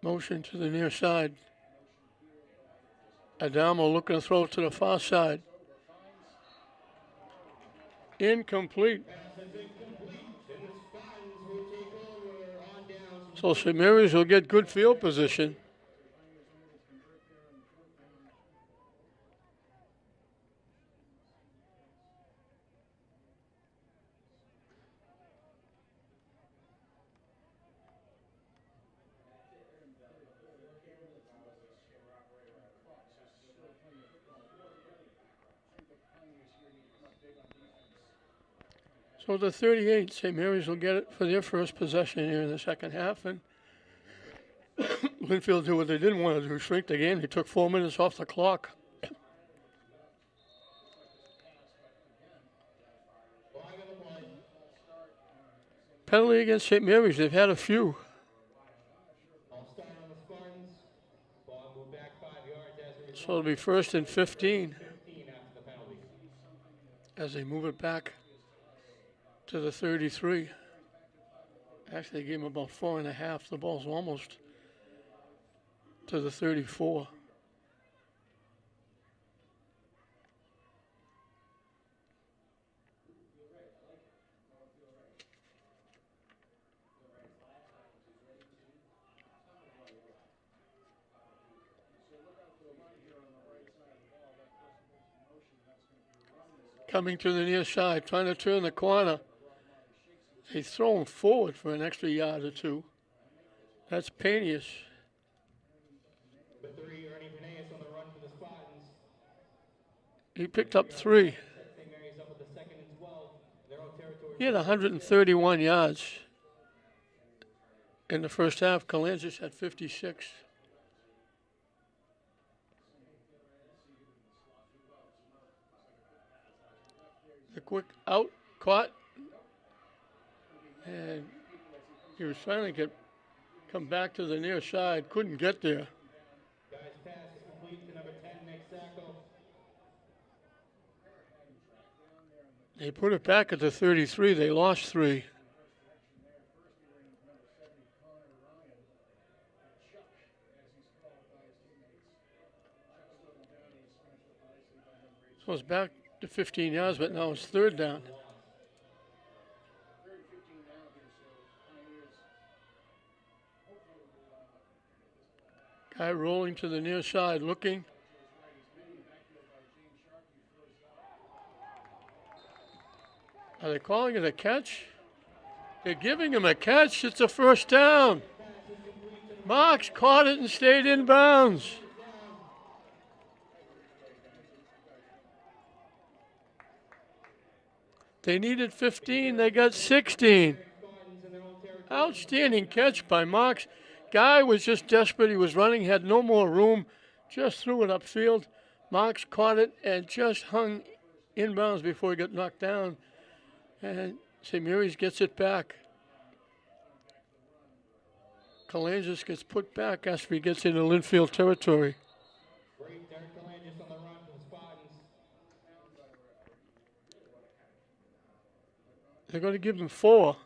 Motion to the near side. Adamo looking to throw to the far side. Incomplete. So St. Mary's will get good field position. So the 38, St. Mary's will get it for their first possession here in the second half. And Lynnfield did what they didn't want to do, shrink the game. They took 4 minutes off the clock. Penalty against St. Mary's, they've had a few. So it'll be 1st and 15 as they move it back to the 33. Actually, they gave him about 4.5. The ball's almost to the 34. Coming to the near side, trying to turn the corner. He's throwing forward for an extra yard or 2. That's Panius. Number 3, Ernie Beneas on the run for the Spartans. He picked up 3. St. Mary's up with the 2nd and 12. Their own territory. He had 131 yards in the first half. Kalanzis had 56. The quick out, caught. And he was trying to come back to the near side, couldn't get there. Guy's pass is complete to number 10, Nick Sacco. They put it back at the 33. They lost 3. So it's back to 15 yards, but now it's third down. Guy rolling to the near side, looking. Are they calling it a catch? They're giving him a catch. It's a first down. Marks caught it and stayed in bounds. They needed 15. They got 16. Outstanding catch by Marks. Guy was just desperate. He was running, had no more room. Just threw it upfield. Marks caught it and just hung inbounds before he got knocked down. And St. Mary's gets it back. Kalangis gets put back after he gets into Lynnfield territory. Great Derek Kalangis on the run for the Spartans. They're going to give him 4.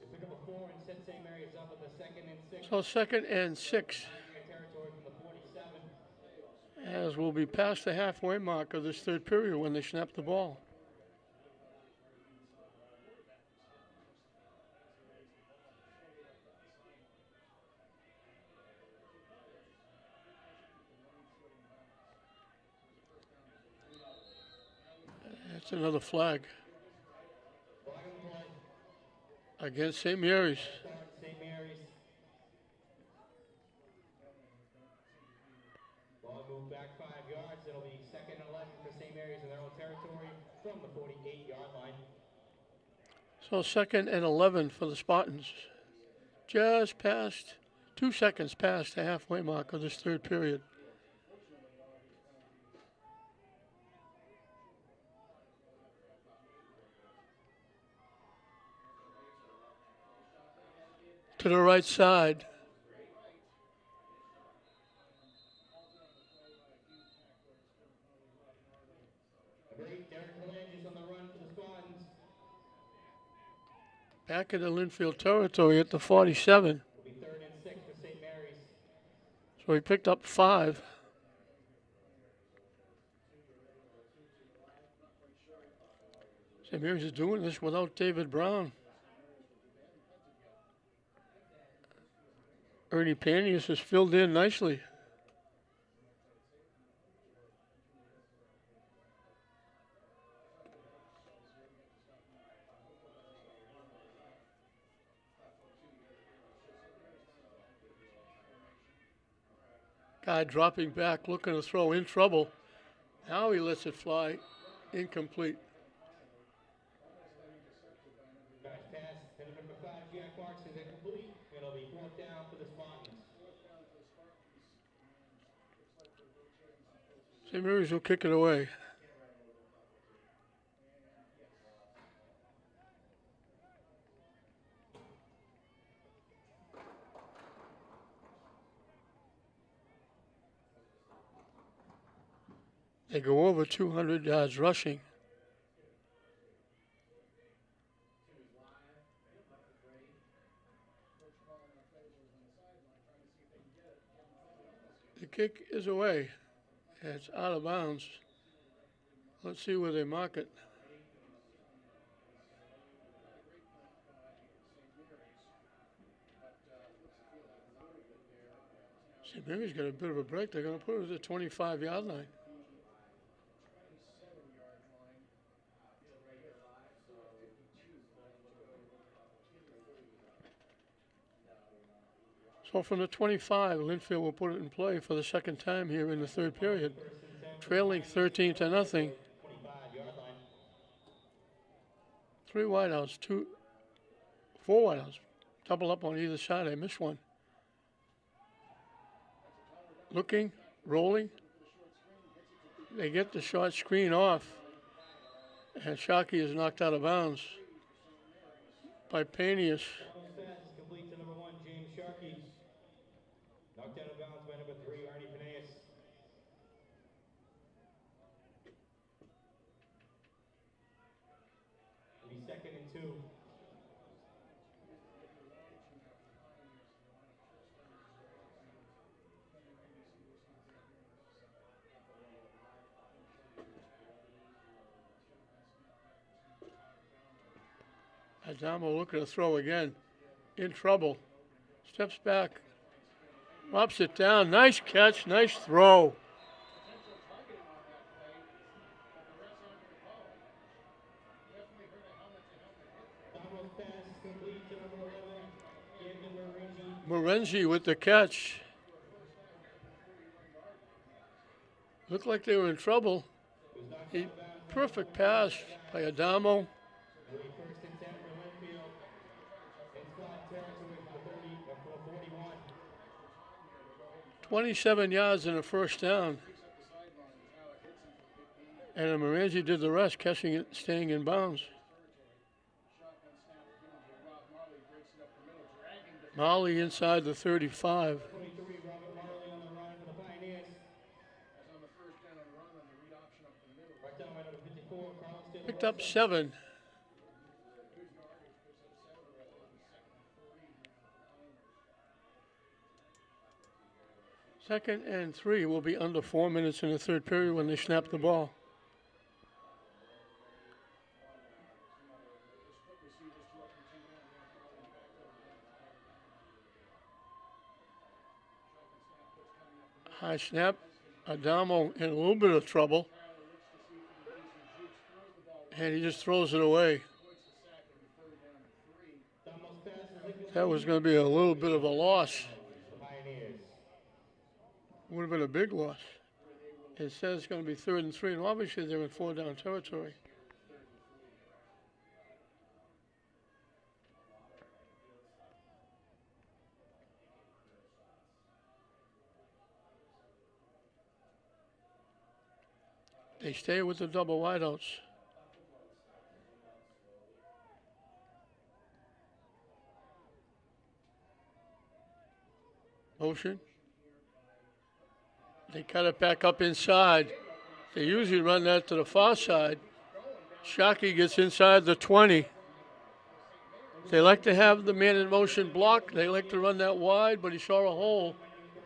They pick up a 4 and set St. Mary's up with a 2nd and 6. So 2nd and 6. Territory from the 47. As we'll be past the halfway mark of this third period when they snap the ball. That's another flag against St. Mary's. St. Mary's. Ball moved back 5 yards. It'll be 2nd and 11 for St. Mary's in their own territory from the 48-yard line. So 2nd and 11 for the Spartans. Just past 2 seconds past the halfway mark of this third period. To the right side. Great Derek Kalangis on the run for the Spartans. Back into Lynnfield territory at the 47. It'll be 3rd and 6 for St. Mary's. So he picked up 5. St. Mary's is doing this without David Brown. Ernie Panius has filled in nicely. Guy dropping back, looking to throw, in trouble. Now he lets it fly, incomplete. Guys pass, and number 5, Jack Marks is incomplete. It'll be 4th down for the Spartans. St. Mary's will kick it away. They go over 200 yards rushing. The kick is away. It's out of bounds. Let's see where they mark it. St. Mary's got a bit of a break. They're going to put it at the 25-yard line. So from the 25, Lynnfield will put it in play for the second time here in the third period, trailing 13-0. 25-yard line. 3 wideouts, 4 wideouts. Double up on either side. I missed one. Looking, rolling. They get the short screen off. And Sharkey is knocked out of bounds by Panius. Almost pass is complete to number 1, James Sharkey. Knocked out of bounds by number 3, Ernie Panias. It'll be 2nd and 2. Adamo looking to throw again. In trouble. Steps back. Drops it down. Nice catch. Nice throw. Adamo's pass is complete to number 11, Morenzi with the catch. Looked like they were in trouble. A perfect pass by Adamo. First and 10 for Lynnfield. In squad territory for the 30 or for the 41. 27 yards and a first down. And Morenzi did the rest, catching it, staying in bounds. Molly inside the 35. 23, Robert Marley on the run for the Pioneers. Right down by number 54, Carlton. Picked up 7. Second and 3 will be under 4 minutes in the third period when they snap the ball. High snap. Adamo in a little bit of trouble. And he just throws it away. That was going to be a little bit of a loss. Would have been a big loss. It says it's going to be 3rd and 3, and obviously they're in 4-down territory. They stay with the double wideouts. Motion. They cut it back up inside. They usually run that to the far side. Shockey gets inside the 20. They like to have the man in motion block. They like to run that wide, but he saw a hole.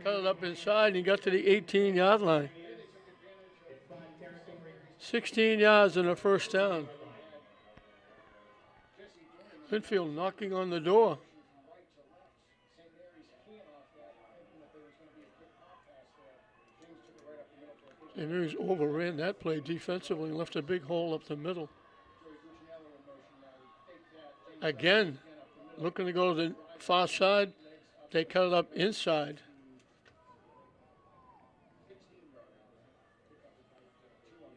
Cut it up inside, and he got to the 18-yard line. 16 yards and a first down. Lynnfield knocking on the door. St. Mary's overran that play defensively and left a big hole up the middle. Again, looking to go to the far side. They cut it up inside.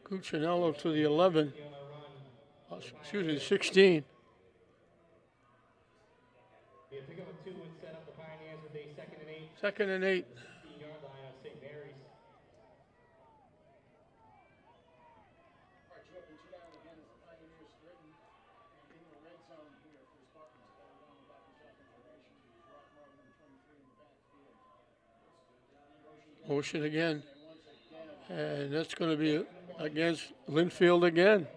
Cuccinello to the 11. Excuse me, 16. Second and 8. Motion again. And that's going to be against Lynnfield again.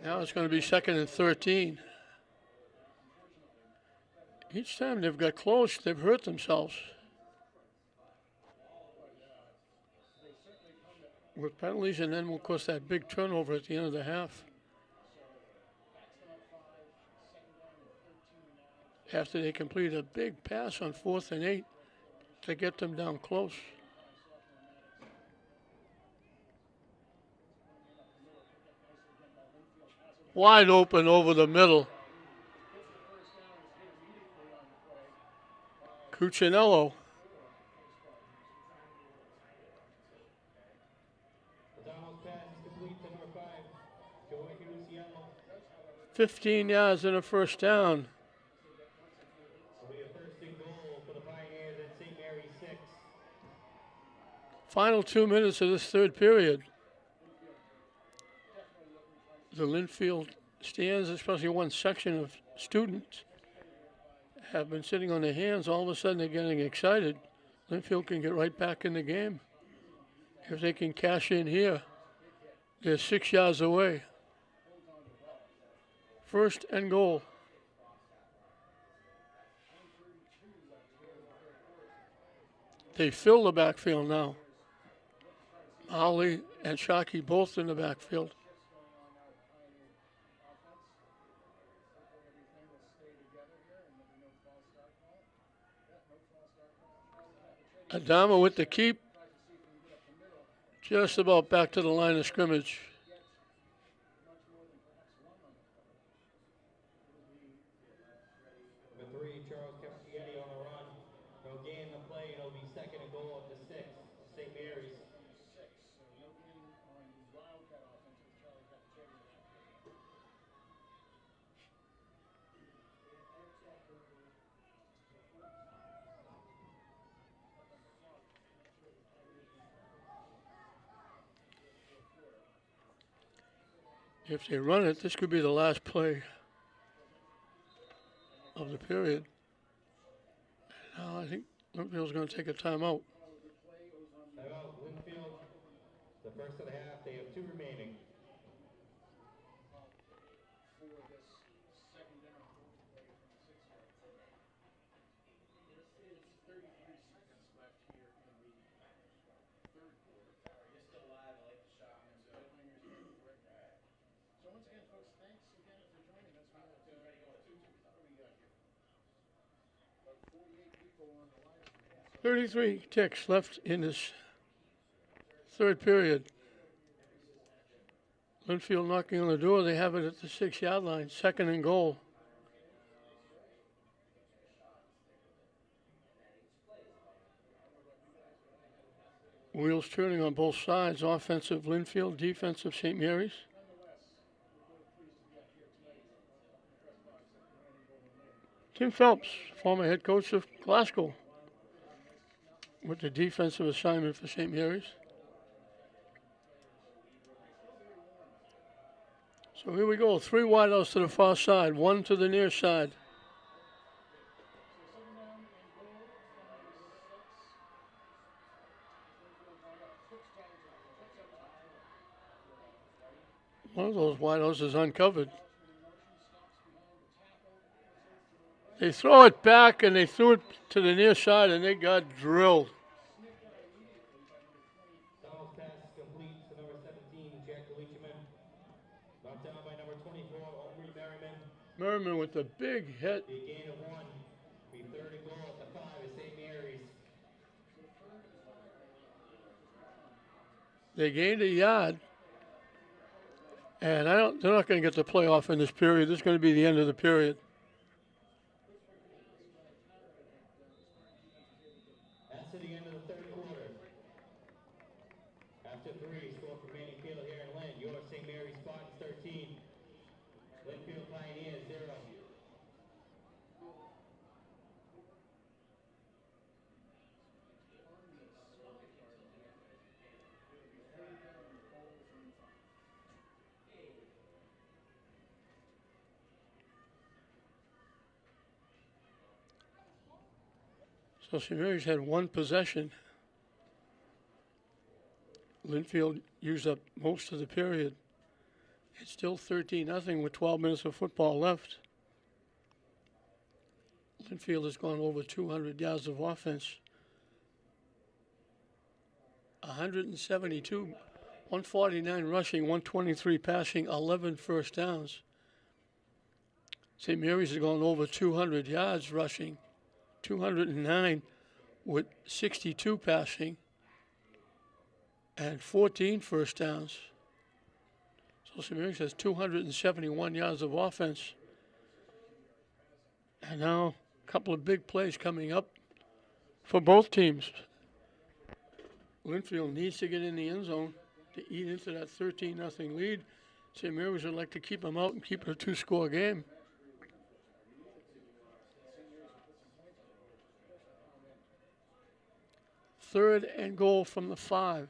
Now it's going to be 2nd and 13. Each time they've got close, they've hurt themselves. With penalties, and then, of course, that big turnover at the end of the half. After they complete a big pass on 4th and 8 to get them down close. Wide open over the middle. Cuccinello. 15 yards and a first down. Final 2 minutes of this third period. The Lynnfield stands, especially one section of students, have been sitting on their hands. All of a sudden they're getting excited. Lynnfield can get right back in the game. If they can cash in here, they're 6 yards away. 1st and goal. They fill the backfield now. Ali and Sharkey both in the backfield. Adama with the keep. Just about back to the line of scrimmage. Number 3, Charles Caprietti on the run. No gain in the play, and it'll be 2nd and goal at the 6, St. Mary's. If they run it, this could be the last play of the period. Now I think Lynnfield's going to take a timeout. Timeout, Lynnfield. The first of the half, they have 2 remaining. .33 ticks left in this third period. Lynnfield knocking on the door. They have it at the 6-yard line. 2nd and goal. Wheels turning on both sides. Offensive Lynnfield, defensive St. Mary's. Tim Phelps, former head coach of Glasgow, with the defensive assignment for St. Mary's. So here we go. 3 wideouts to the far side, 1 to the near side. One of those wideouts is uncovered. They throw it back, and they threw it to the near side, and they got drilled. Donald's pass is complete to number 17, Jack Leachman. Knocked down by number 24, Omri Merriman. Merriman with a big hit. Be a gain of 1. Be 3rd and goal at the 5 at St. Mary's. They gained a yard. And they're not going to get the playoff in this period. This is going to be the end of the period. That's to the end of the 3rd quarter. After 3, score for Manning Field here in Lynn. Your St. Mary's Spartans 13. Lynnfield Pioneers 0. So St. Mary's had 1 possession. Lynnfield used up most of the period. It's still 13-0 with 12 minutes of football left. Lynnfield has gone over 200 yards of offense. 172, 149 rushing, 123 passing, 11 first downs. St. Mary's has gone over 200 yards rushing, 209 with 62 passing and 14 first downs. So St. Mary's has 271 yards of offense. And now a couple of big plays coming up for both teams. Lynnfield needs to get in the end zone to eat into that 13-0 lead. St. Mary's would like to keep them out and keep it a 2-score game. Third and goal from the 5.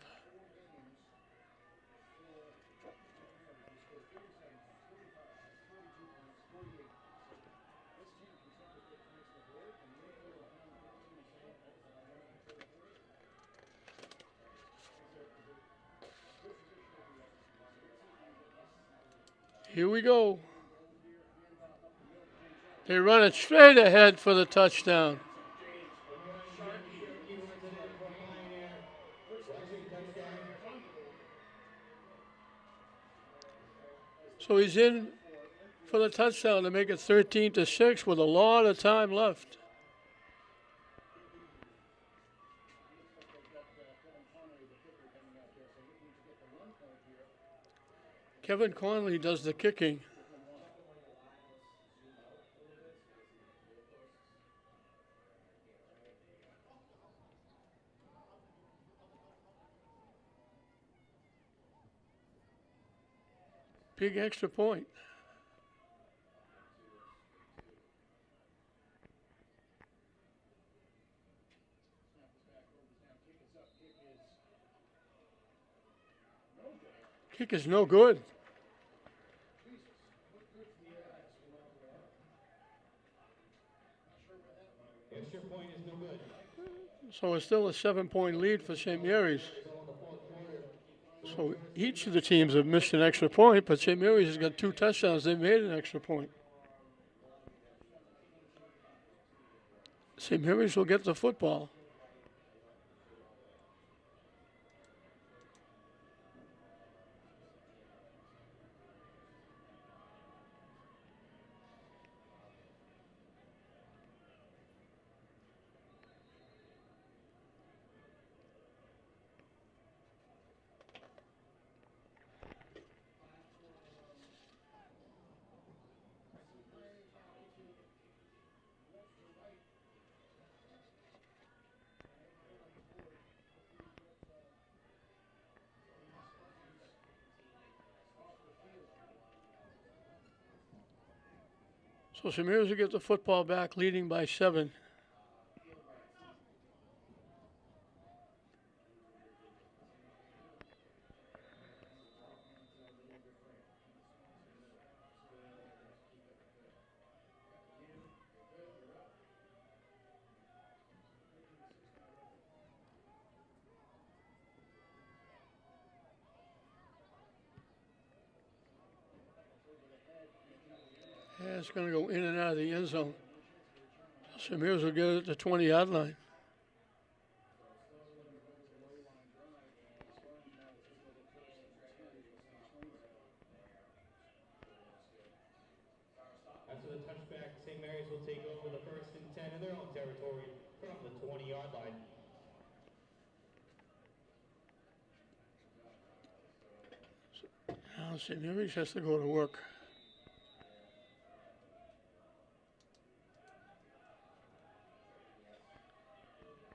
Here we go. They run it straight ahead for the touchdown. So he's in for the touchdown to make it 13-6 with a lot of time left. Kevin Conley does the kicking. Big extra point. Kick is no good. Extra point is no good. So it's still a 7-point lead for St. Mary's. So each of the teams have missed an extra point, but St. Mary's has got 2 touchdowns. They made an extra point. St. Mary's will get the football. So St. Mary's will get the football back, leading by 7. Yeah, it's going to go in and out of the end zone. St. Mary's will get it at the 20-yard line. After the touchback, St. Mary's will take over the 1st and 10 in their own territory from the 20-yard line. Now St. Mary's has to go to work.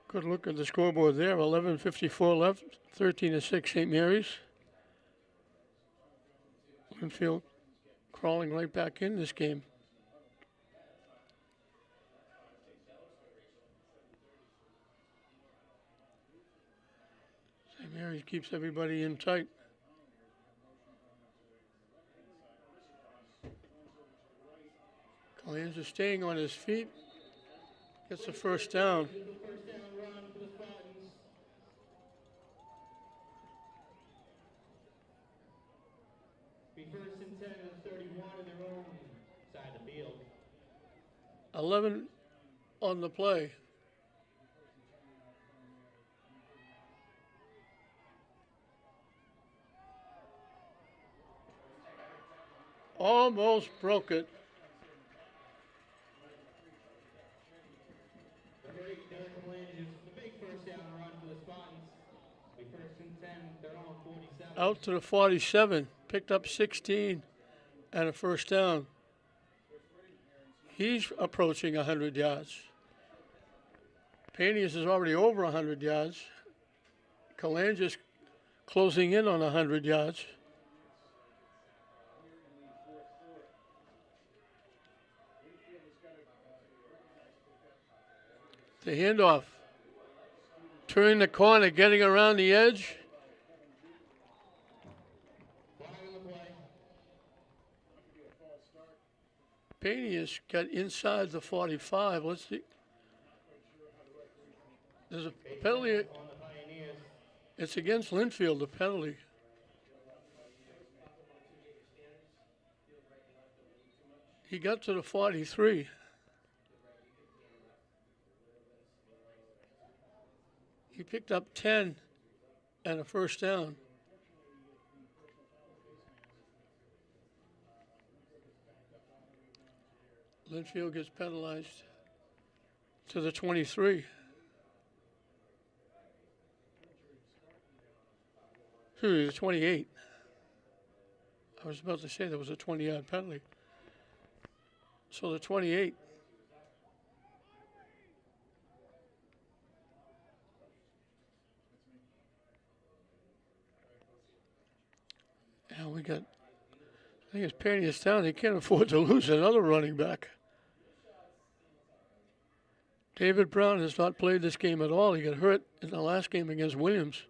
Good look at the scoreboard there. 11:54 left. 13-6 St. Mary's. Lynnfield crawling right back in this game. St. Mary's keeps everybody in tight. Collins is staying on his feet. Gets the first down. First down run for the Spartans. Be 1st and 10 and 31 in their own side of the field. 11 on the play. Almost broke it. The big first down run for the Spartans. Be 1st and 10, their own 47. Out to the 47. Picked up 16 and a first down. He's approaching 100 yards. Panius is already over 100 yards. Kalangis closing in on 100 yards. The handoff. Turning the corner, getting around the edge. Panius got inside the 45. Let's see. There's a penalty. It's against Lynnfield, the penalty. He got to the 43. He picked up 10 and a first down. Lynnfield gets penalized to the 23. Excuse me, the 28. I was about to say there was a 20-yard penalty. So the 28. And we got, I think it's Panniers Town. They can't afford to lose another running back. David Brown has not played this game at all. He got hurt in the last game against Williams.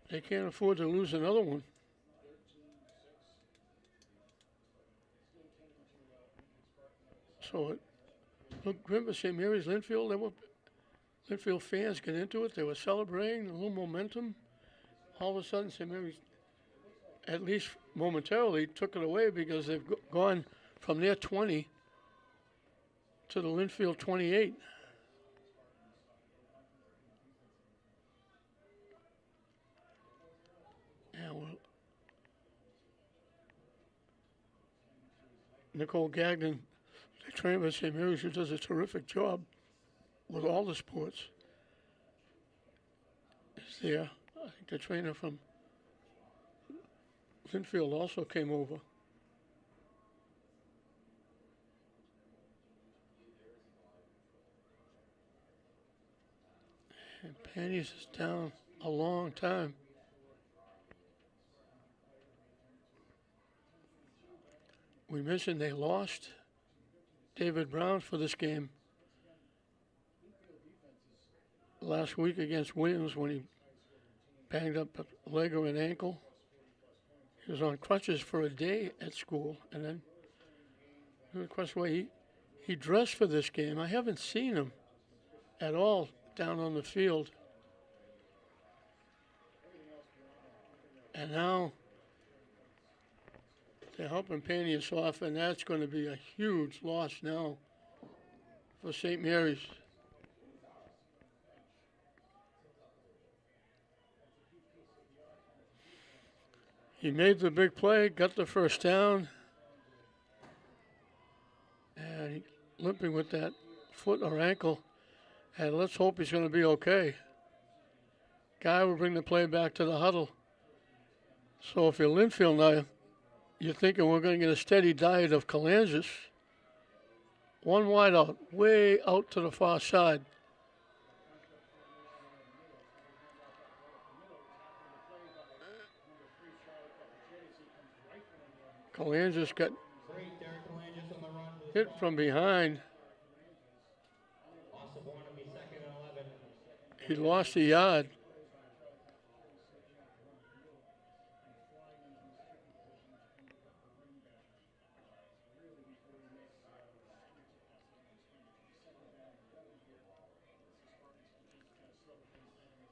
They can't afford to lose another one. So it looked grim for St. Mary's. Lynnfield fans get into it. They were celebrating, a little momentum. All of a sudden, St. Mary's, at least momentarily, took it away because they've gone from their 20 to the Lynnfield 28. Yeah, well, Nicole Gagnon, the trainer at St. Mary's, who does a terrific job with all the sports, is there. I think the trainer from Lynnfield also came over. And Panniers is down a long time. We mentioned they lost David Brown for this game last week against Williams when he banged up a leg or an ankle. He was on crutches for a day at school, and then the question why he dressed for this game. I haven't seen him at all down on the field. And now they're helping Panniers off, and that's going to be a huge loss now for St. Mary's. He made the big play, got the first down, and he limping with that foot or ankle, and let's hope he's going to be okay. Guy will bring the play back to the huddle. So if you're Lynnfield now, you're thinking we're going to get a steady diet of Calangis. One wide out, way out to the far side. Calangis got hit from behind. He lost a yard.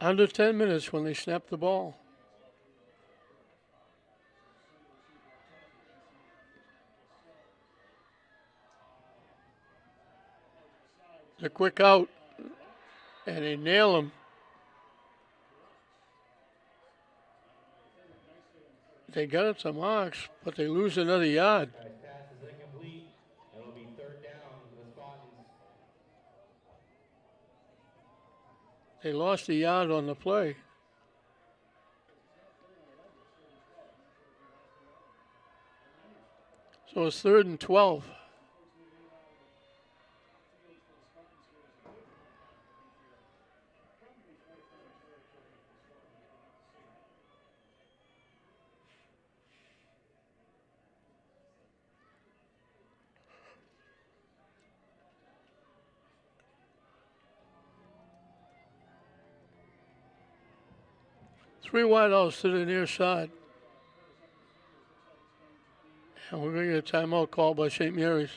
Under 10 minutes when they snapped the ball. The quick out, and they nail him. They got it to Marks, but they lose another yard. Pass is incomplete. It will be third down for the Spartans. They lost a yard on the play. So it's 3rd and 12. Three wideouts to the near side. And we're going to get a timeout called by St. Mary's.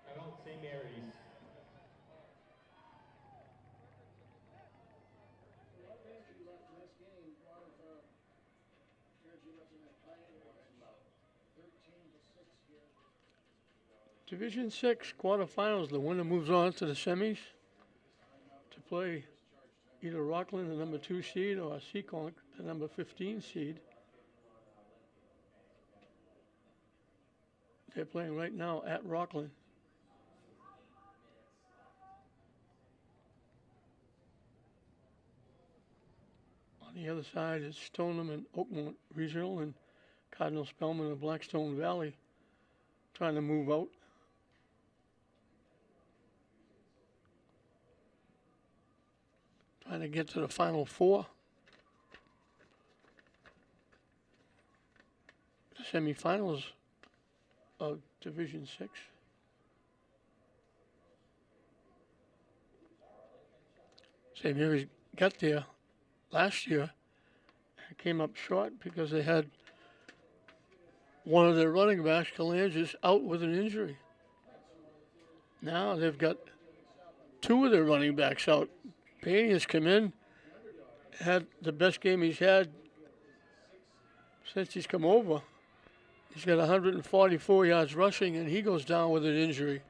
Timeout, St. Mary's. Division 6 quarterfinals. The winner moves on to the semis to play either Rockland, the number 2 seed, or Seekonk, the number 15 seed. They're playing right now at Rockland. On the other side is Stoneham and Oakmont Regional, and Cardinal Spellman and Blackstone Valley trying to move out. Trying to get to the Final Four. The semifinals of Division 6. St. Mary's got there last year and came up short because they had one of their running backs, Kalangis, out with an injury. Now they've got 2 of their running backs out. Payne has come in, had the best game he's had since he's come over. He's got 144 yards rushing, and he goes down with an injury.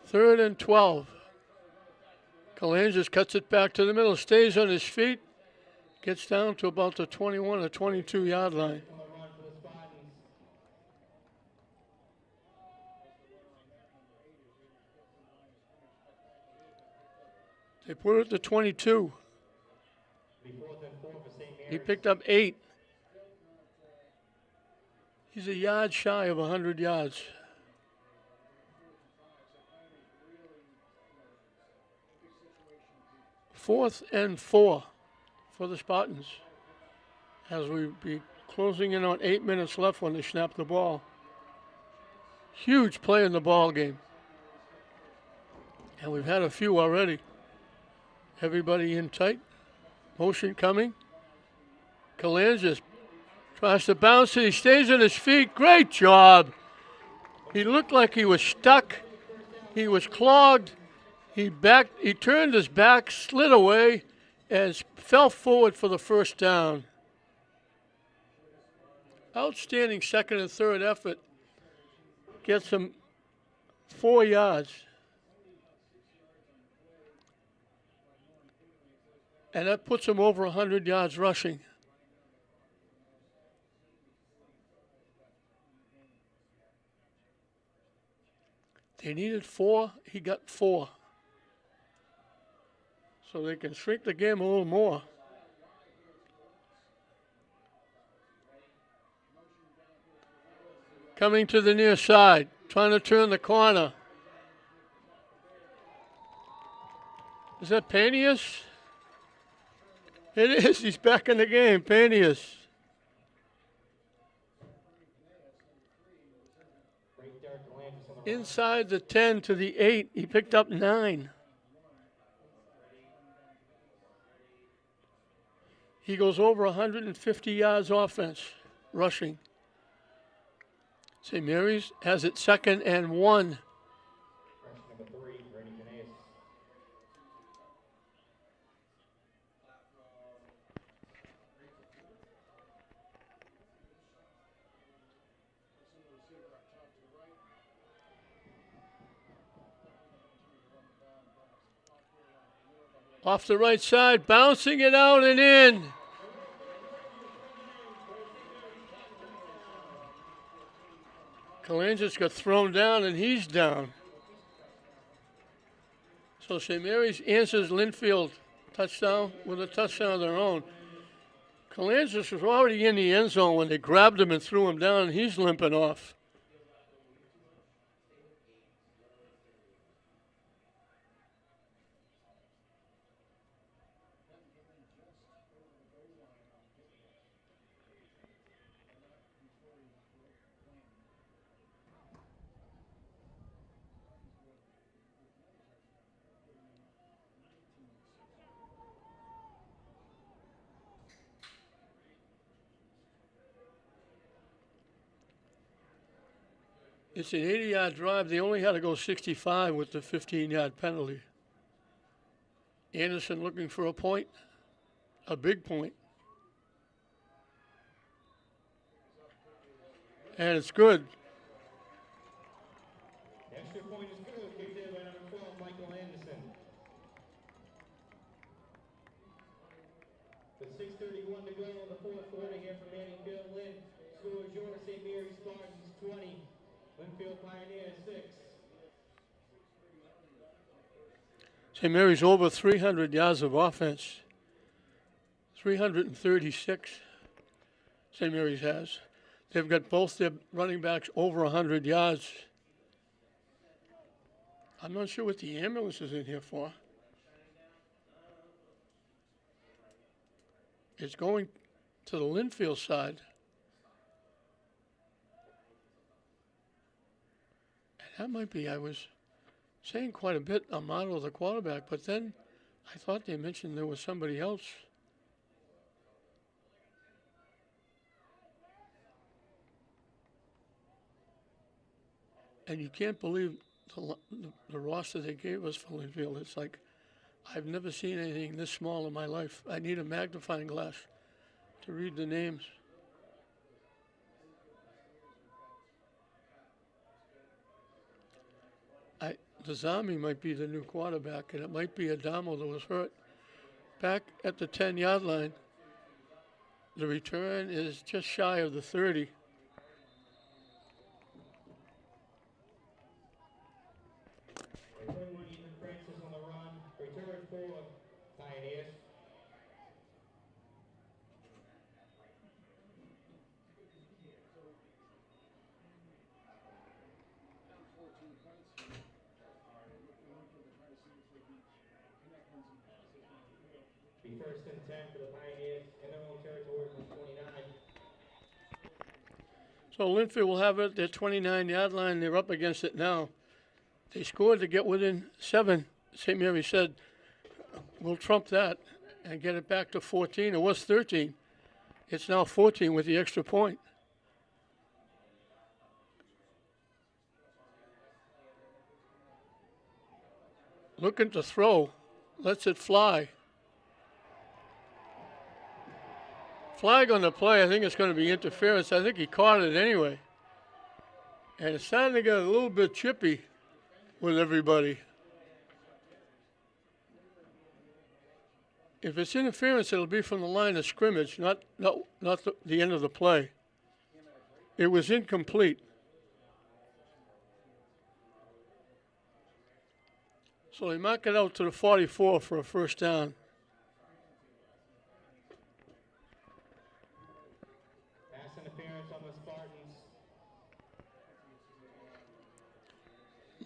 Third and 12. Kalangis cuts it back to the middle, stays on his feet, gets down to about the 21 or 22 yard line. They put it at the 22. He picked up 8. He's a yard shy of 100 yards. Fourth and 4 for the Spartans as we be closing in on 8 minutes left when they snap the ball. Huge play in the ball game. And we've had a few already. Everybody in tight. Motion coming. Kalangis tries to bounce it. He stays on his feet. Great job. He looked like he was stuck. He was clogged. He turned his back, slid away, and fell forward for the first down. Outstanding second and third effort. Gets him 4 yards. And that puts him over 100 yards rushing. They needed 4. He got 4. So they can shrink the game a little more. Coming to the near side, trying to turn the corner. Is that Panius? It is. He's back in the game. Panius. Inside the 10 to the 8. He picked up 9. He goes over 150 yards offense, rushing. St. Mary's has it 2nd and 1. Off the right side, bouncing it out and in. Kalangis got thrown down, and he's down. So St. Mary's answers Lynnfield touchdown with a touchdown of their own. Kalangis was already in the end zone when they grabbed him and threw him down, and he's limping off. It's an 80-yard drive. They only had to go 65 with the 15-yard penalty. Anderson looking for a point, a big point. And it's good. Mary's Spartans 20, Lynnfield Pioneers 6. St. Mary's over 300 yards of offense. 336 St. Mary's has. They've got both their running backs over 100 yards. I'm not sure what the ambulance is in here for. It's going to the Lynnfield side. And that might be, I was saying quite a bit, Amato, the quarterback, but then I thought they mentioned there was somebody else. And you can't believe the roster they gave us for Lynnfield. It's like, I've never seen anything this small in my life. I need a magnifying glass to read the names. The Zami might be the new quarterback, and it might be Adamo that was hurt. Back at the 10-yard line, the return is just shy of the 30. Francis on the run. Return for Pioneers. Be first and 10 for the Pioneers in their own territory from 29. So Lynnfield will have it at their 29-yard line. They're up against it now. They scored to get within 7. St. Mary said, we'll trump that and get it back to 14. It was 13. It's now 14 with the extra point. Looking to throw. Lets it fly. Flag on the play. I think it's going to be interference. I think he caught it anyway. And it's starting to get a little bit chippy with everybody. If it's interference, it'll be from the line of scrimmage, not the end of the play. It was incomplete. So they mark it out to the 44 for a first down. Pass interference on the Spartans.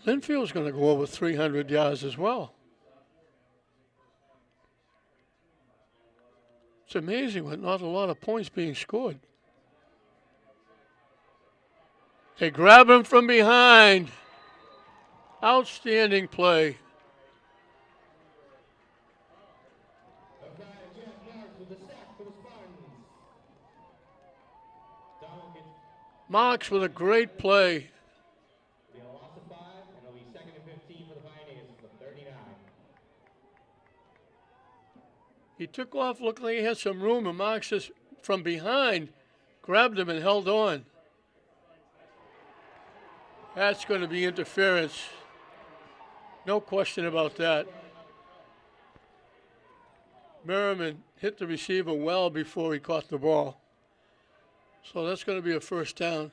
Lynnfield's going to go over 300 yards as well. It's amazing with not a lot of points being scored. They grab him from behind. Outstanding play. Marks with a great play. It'll be a loss of 5, and it'll be 2nd and 15 for the Pioneers from the 39. He took off, looked like he had some room, and Marks just from behind grabbed him and held on. That's going to be interference. No question about that. Merriman hit the receiver well before he caught the ball. So that's going to be a first down.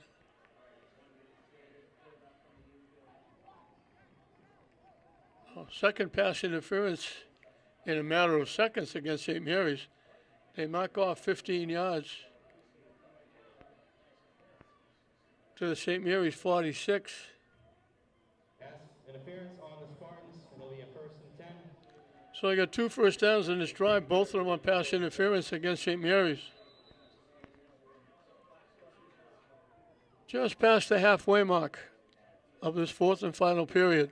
Second pass interference in a matter of seconds against St. Mary's. They mark off 15 yards to the St. Mary's 46. Pass interference on the Spartans, and it'll be a 1st and 10. So they got 2 first downs in this drive, both of them on pass interference against St. Mary's. Just past the halfway mark of this 4th and final period.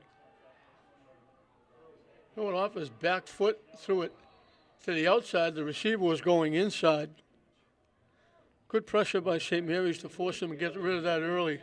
Going off his back foot, threw it to the outside. The receiver was going inside. Good pressure by St. Mary's to force him to get rid of that early.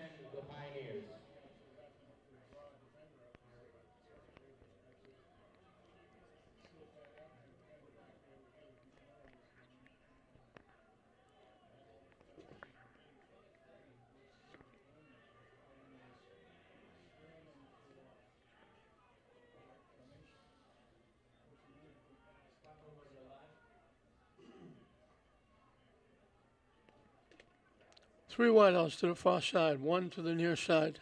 3 wideouts to the far side, 1 to the near side.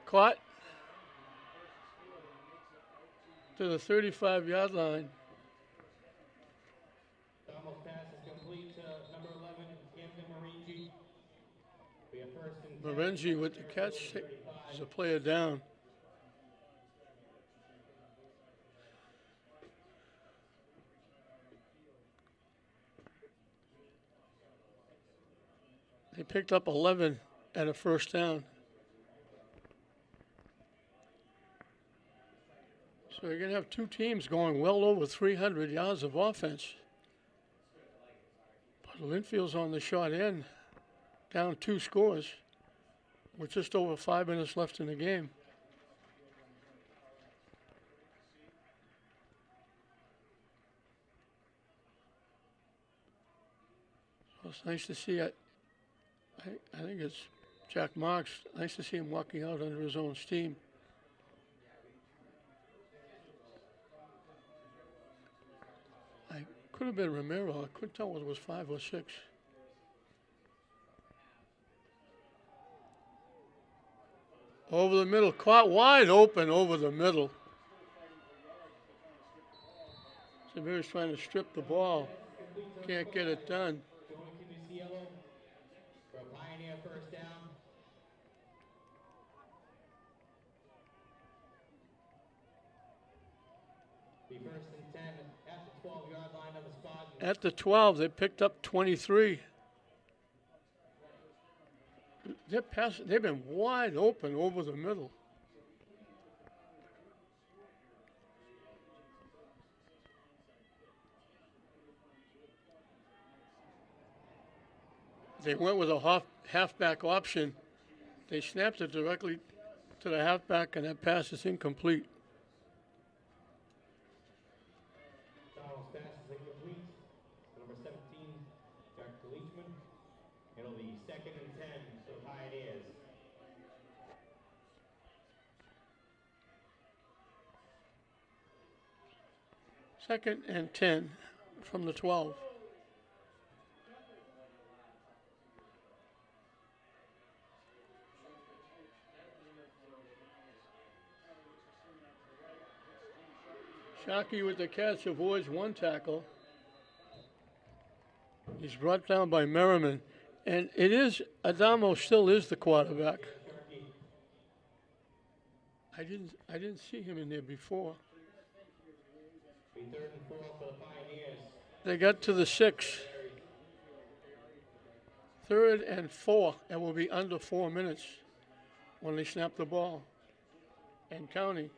Caught to the 35-yard line. Almost pass is complete to number 11, Camden Maringi. We have first and 10. Marengi with the catch. There's a player down. They picked up 11 at a first down. So you're going to have two teams going well over 300 yards of offense. But Lynnfield's on the short end, down 2 scores, with just over 5 minutes left in the game. So it's nice to see it. I think it's Jack Marks. Nice to see him walking out under his own steam. I could have been Romero. I couldn't tell whether it was 5 or 6. Over the middle, caught wide open over the middle. Samir's trying to strip the ball. Can't get it done. For a Pioneer first down. The first and 10 at the 12-yard line of the spot. At the 12, they picked up 23. They've been wide open over the middle. They went with a halfback option. They snapped it directly to the halfback, and that pass is incomplete. Donald's pass is incomplete. Number 17, Jack Leachman. It'll be 2nd and 10 for the Pioneers. Second and 10 from the 12. Shockey with the catch, avoids one tackle. He's brought down by Merriman. And it is, Adamo still is the quarterback. I didn't see him in there before. 3rd and 4 for the Pioneers. They got to the 6. 3rd and 4. It will be under 4 minutes when they snap the ball. And counting.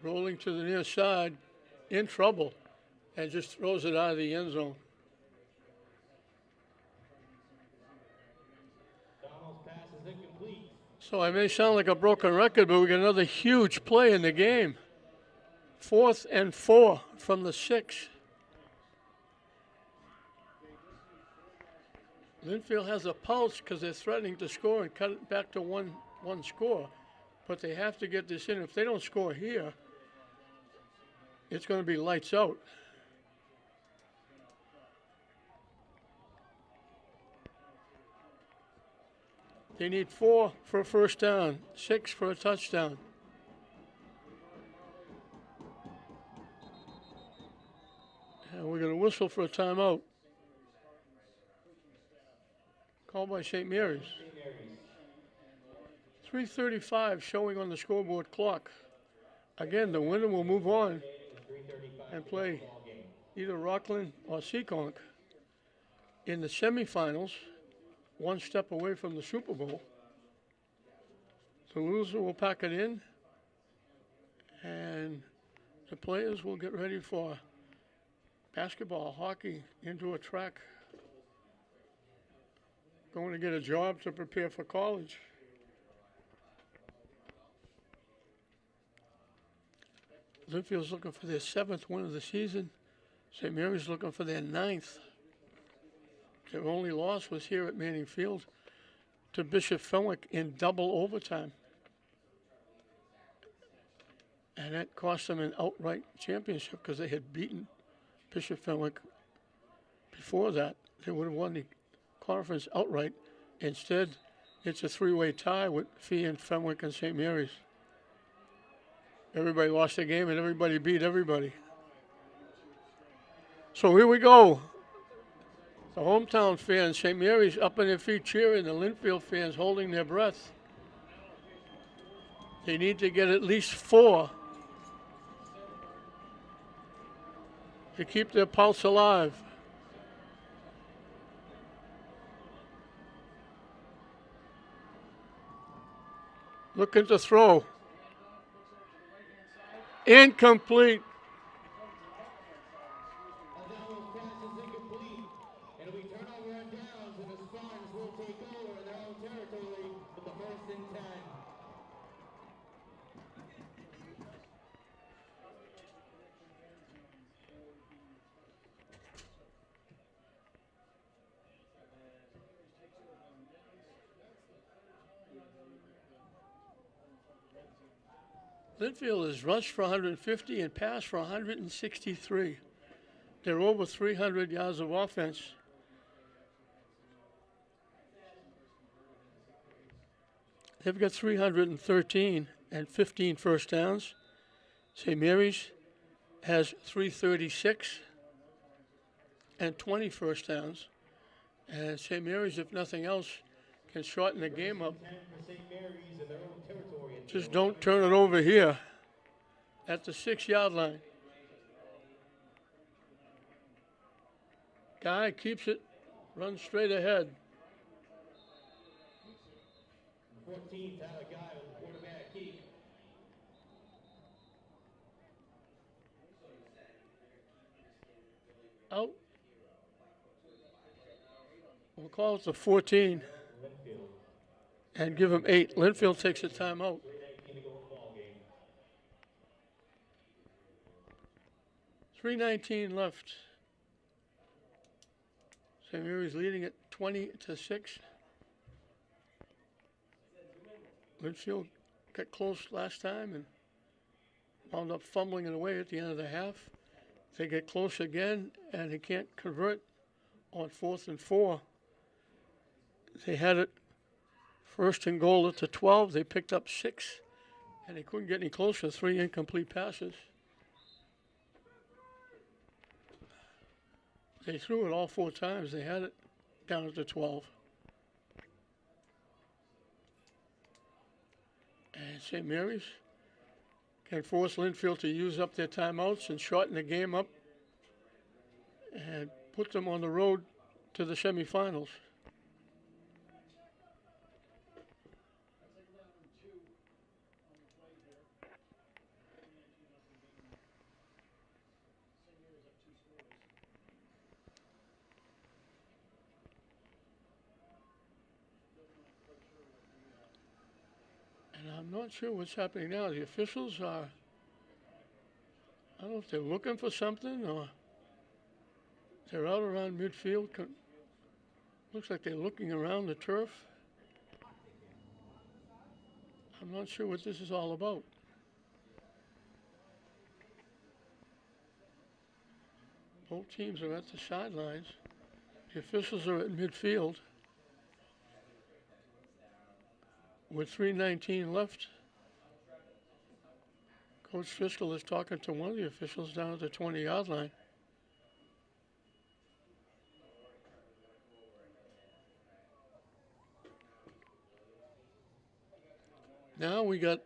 Rolling to the near side, in trouble, and just throws it out of the end zone. Donald's pass is incomplete. So I may sound like a broken record, but we got another huge play in the game. 4th and 4 from the 6. Lynnfield has a pulse because they're threatening to score and cut it back to one score. But they have to get this in. If they don't score here, it's going to be lights out. They need 4 for a first down, 6 for a touchdown. And we're going to whistle for a timeout. Called by St. Mary's. 3:35 showing on the scoreboard clock. Again, the winner will move on and play either Rockland or Seekonk in the semifinals, one step away from the Super Bowl. The loser will pack it in, and the players will get ready for basketball, hockey, indoor track. going to get a job to prepare for college. Lynnfield's looking for their 7th win of the season. St. Mary's looking for their 9th. Their only loss was here at Manning Field to Bishop Fenwick in double overtime. And that cost them an outright championship because they had beaten Bishop Fenwick before that. They would have won the conference outright. Instead, it's a 3-way tie with Fee and Fenwick and St. Mary's. Everybody lost their game and everybody beat everybody. So here we go. The hometown fans, St. Mary's up on their feet cheering, the Lynnfield fans holding their breath. They need to get at least 4 to keep their pulse alive. Looking to throw. Incomplete. Lynnfield has rushed for 150 and passed for 163. They're over 300 yards of offense. They've got 313 and 15 first downs. St. Mary's has 336 and 20 first downs. And St. Mary's, if nothing else, can shorten the game up. Just don't turn it over here at the 6-yard line. Guy keeps it, runs straight ahead. 14, Tyler Guy with the quarterback keep. Out. We'll call it the 14 and give him 8. Lynnfield takes a timeout. 3:19 left. St. Mary's leading at 20-6. Lynnfield got close last time and wound up fumbling it away at the end of the half. They get close again and they can't convert on 4th and 4. They had it 1st and goal at the 12. They picked up 6 and they couldn't get any closer. 3 incomplete passes. They threw it all 4 times. They had it down at the 12. And St. Mary's can force Lynnfield to use up their timeouts and shorten the game up and put them on the road to the semifinals. I'm not sure what's happening now. The officials are, I don't know if they're looking for something or they're out around midfield. Looks like they're looking around the turf. I'm not sure what this is all about. Both teams are at the sidelines. The officials are at midfield. With 3:19 left, Coach Fiscal is talking to one of the officials down at the 20-yard line. Now we got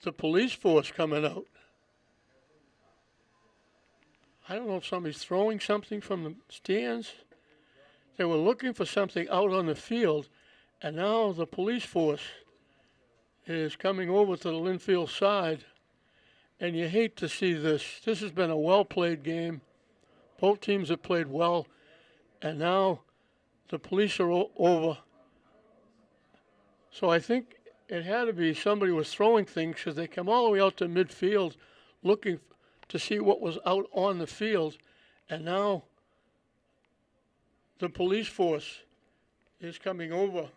the police force coming out. I don't know if somebody's throwing something from the stands. They were looking for something out on the field, and now the police force is coming over to the Lynnfield side, and you hate to see this. This has been a well-played game. Both teams have played well, and now the police are over. So I think it had to be somebody was throwing things because they come all the way out to midfield looking to see what was out on the field, and now the police force is coming over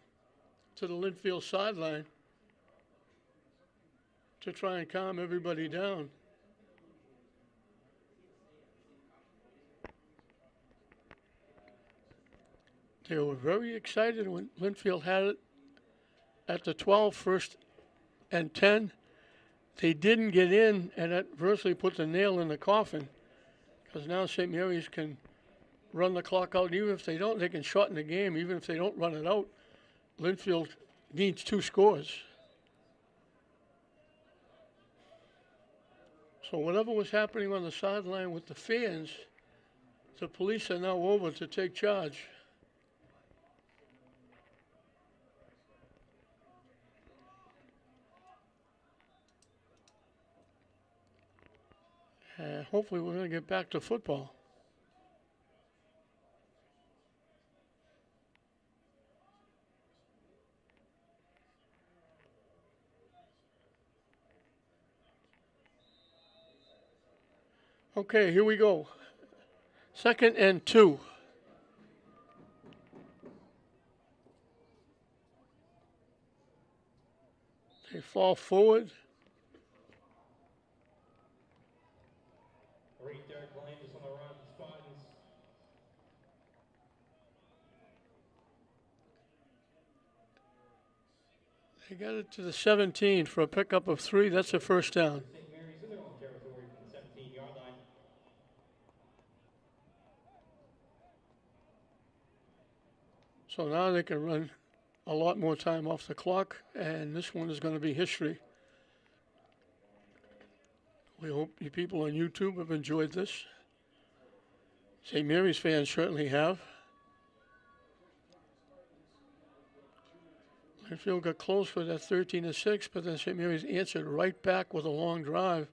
to the Lynnfield sideline to try and calm everybody down. They were very excited when Lynnfield had it at the 12, first and 10. They didn't get in, and that virtually put the nail in the coffin because now St. Mary's can run the clock out. Even if they don't, they can shorten the game. Even if they don't run it out, Lynnfield needs 2 scores. So whatever was happening on the sideline with the fans, the police are now over to take charge. Hopefully we're going to get back to football. Okay, here we go. 2nd and 2. They fall forward. Right there, Columbus on the run, Spartans. They got it to the 17 for a pickup of 3. That's a first down. St. Mary's in their own territory from the 17-yard line. So now they can run a lot more time off the clock, and this one is going to be history. We hope you people on YouTube have enjoyed this. St. Mary's fans certainly have. Lynnfield got close for that 13-6, but then St. Mary's answered right back with a long drive.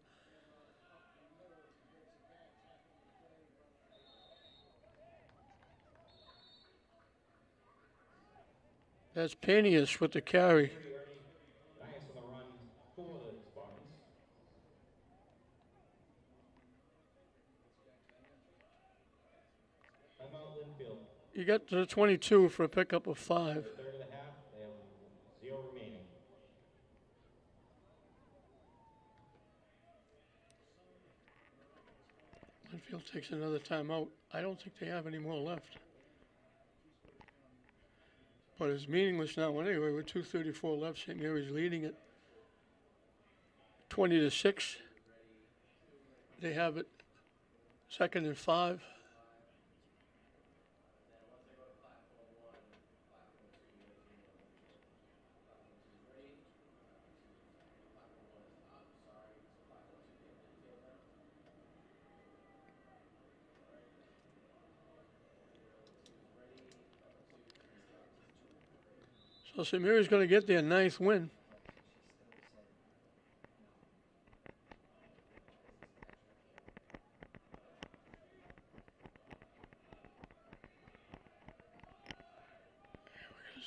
That's Panius with the carry. Nice on the run for the Spartans. Timeout Lynnfield. You got to the 22 for a pickup of 5. Third of the half, they have 0 remaining. Lynnfield takes another timeout. I don't think they have any more left. But it's meaningless now anyway. With 2:34 left, St. Mary's leading it 20-6. They have it 2nd and 5. So St. Mary's going to get their 9th win.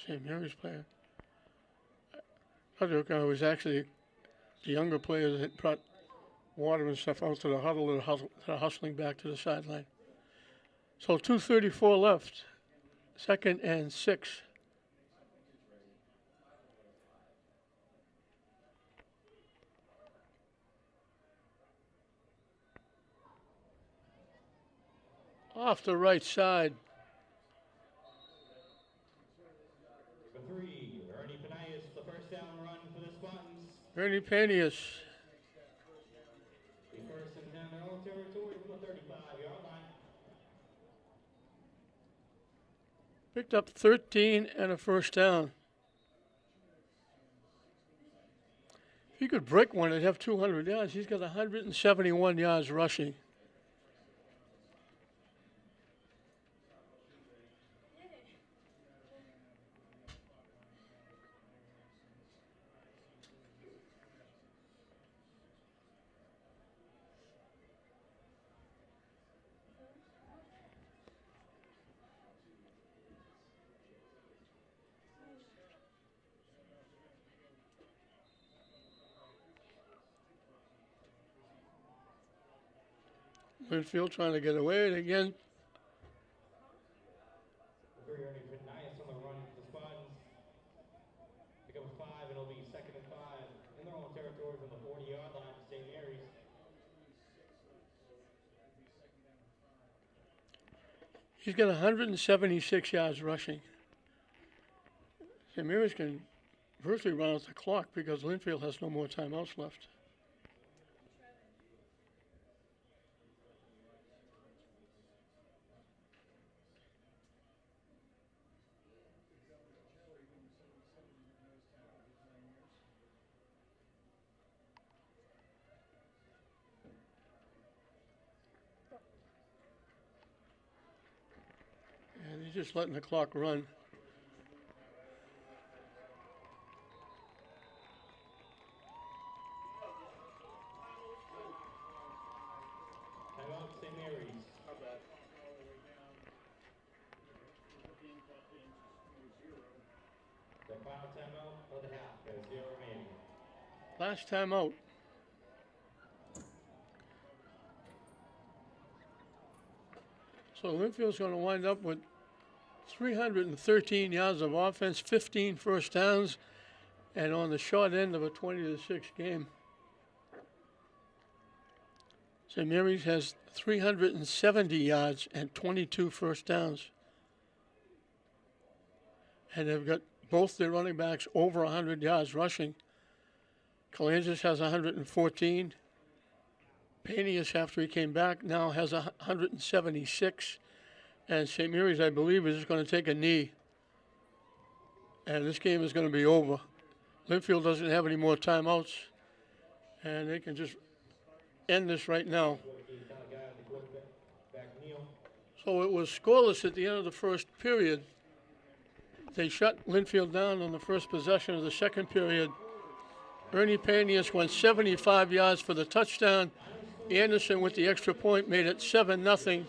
St. Mary's player. I was actually the younger players that brought water and stuff out to the huddle and hustling back to the sideline. So 2:34 left. 2nd and 6. Off the right side. Number 3, Ernie Panias, the first down run for the Spartans. Ernie Panius. The first and 10 in their own territory from the 35-yard line. Picked up 13 and a first down. If he could break one, he'd have 200 yards. He's got 171 yards rushing. Lynnfield trying to get away, and again, Nice on the run for the Spartans. Pick up a 5, and it'll be 2nd and 5 in their own territory from the 40-yard line for St. Mary's. he's got 176 yards rushing. St. Mary's can virtually run out the clock because Lynnfield has no more timeouts left. And he's just letting the clock run. Timeout, St. Mary's. The final timeout of the half. There's 0 remaining. Last time out. So Lynnfield's going to wind up with 313 yards of offense, 15 first downs, and on the short end of a 20-6 game. St. Mary's has 370 yards and 22 first downs. And they've got both their running backs over 100 yards rushing. Kalanzas has 114. Panius, after he came back, now has 176. And St. Mary's, I believe, is just going to take a knee. And this game is going to be over. Lynnfield doesn't have any more timeouts. And they can just end this right now. So it was scoreless at the end of the first period. They shut Lynnfield down on the first possession of the second period. Ernie Panius went 75 yards for the touchdown. Anderson with the extra point made it 7-0.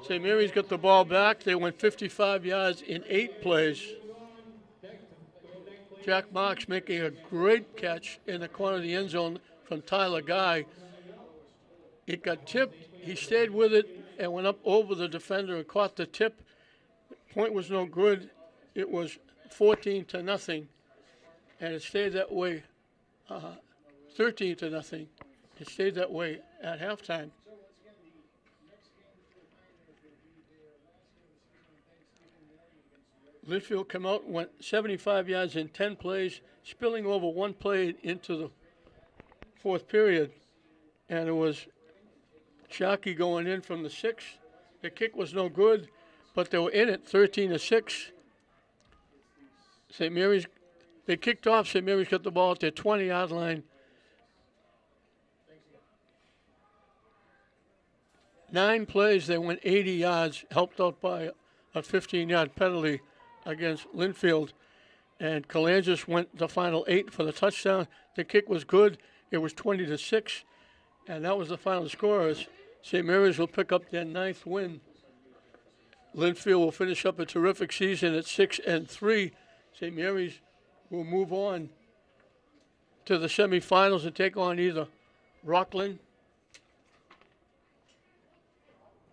St. Mary's got the ball back. They went 55 yards in 8 plays. Jack Marks making a great catch in the corner of the end zone from Tyler Guy. It got tipped. He stayed with it and went up over the defender and caught the tip. Point was no good. It was 14-0, and it stayed that way. 13-0. It stayed that way at halftime. Lynnfield came out and went 75 yards in 10 plays, spilling over one play into the fourth period. And it was Sharkey going in from the 6. The kick was no good, but they were in it 13-6. St. Mary's, they kicked off. St. Mary's got the ball at their 20-yard line. 9 plays, they went 80 yards, helped out by a 15-yard penalty against Lynnfield. And Kalanzas went the final 8 for the touchdown. The kick was good. It was 20-6, and that was the final score. As St. Mary's will pick up their 9th win. Lynnfield will finish up a terrific season at 6-3. St. Mary's will move on to the semifinals and take on either Rockland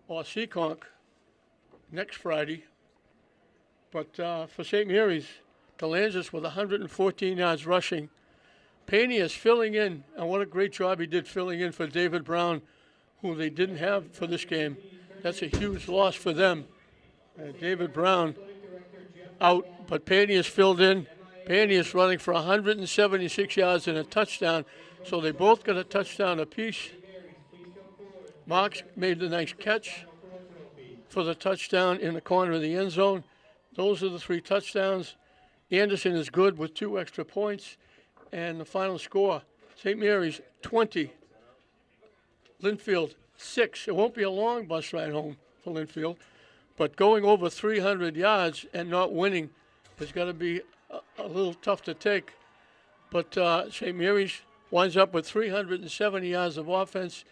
or Seekonk next Friday. But for St. Mary's, Kalanzas with 114 yards rushing. Panius filling in, and what a great job he did filling in for David Brown, who they didn't have for this game. That's a huge loss for them. David Brown out, but Panius filled in. Panius running for 176 yards and a touchdown. So they both got a touchdown apiece. Marks made the nice catch for the touchdown in the corner of the end zone. Those are the 3 touchdowns. Anderson is good with 2 extra points. And the final score, St. Mary's 20, Lynnfield 6. It won't be a long bus ride home for Lynnfield, but going over 300 yards and not winning is going to be a little tough to take. But St. Mary's winds up with 370 yards of offense,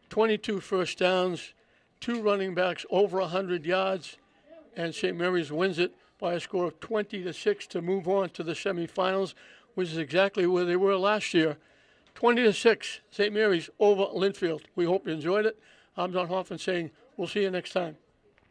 22 first downs, 2 running backs over 100 yards, and St. Mary's wins it by a score of 20-6 to move on to the semifinals, which is exactly where they were last year, 20-6, St. Mary's over Lynnfield. We hope you enjoyed it. I'm Don Hoffman saying we'll see you next time.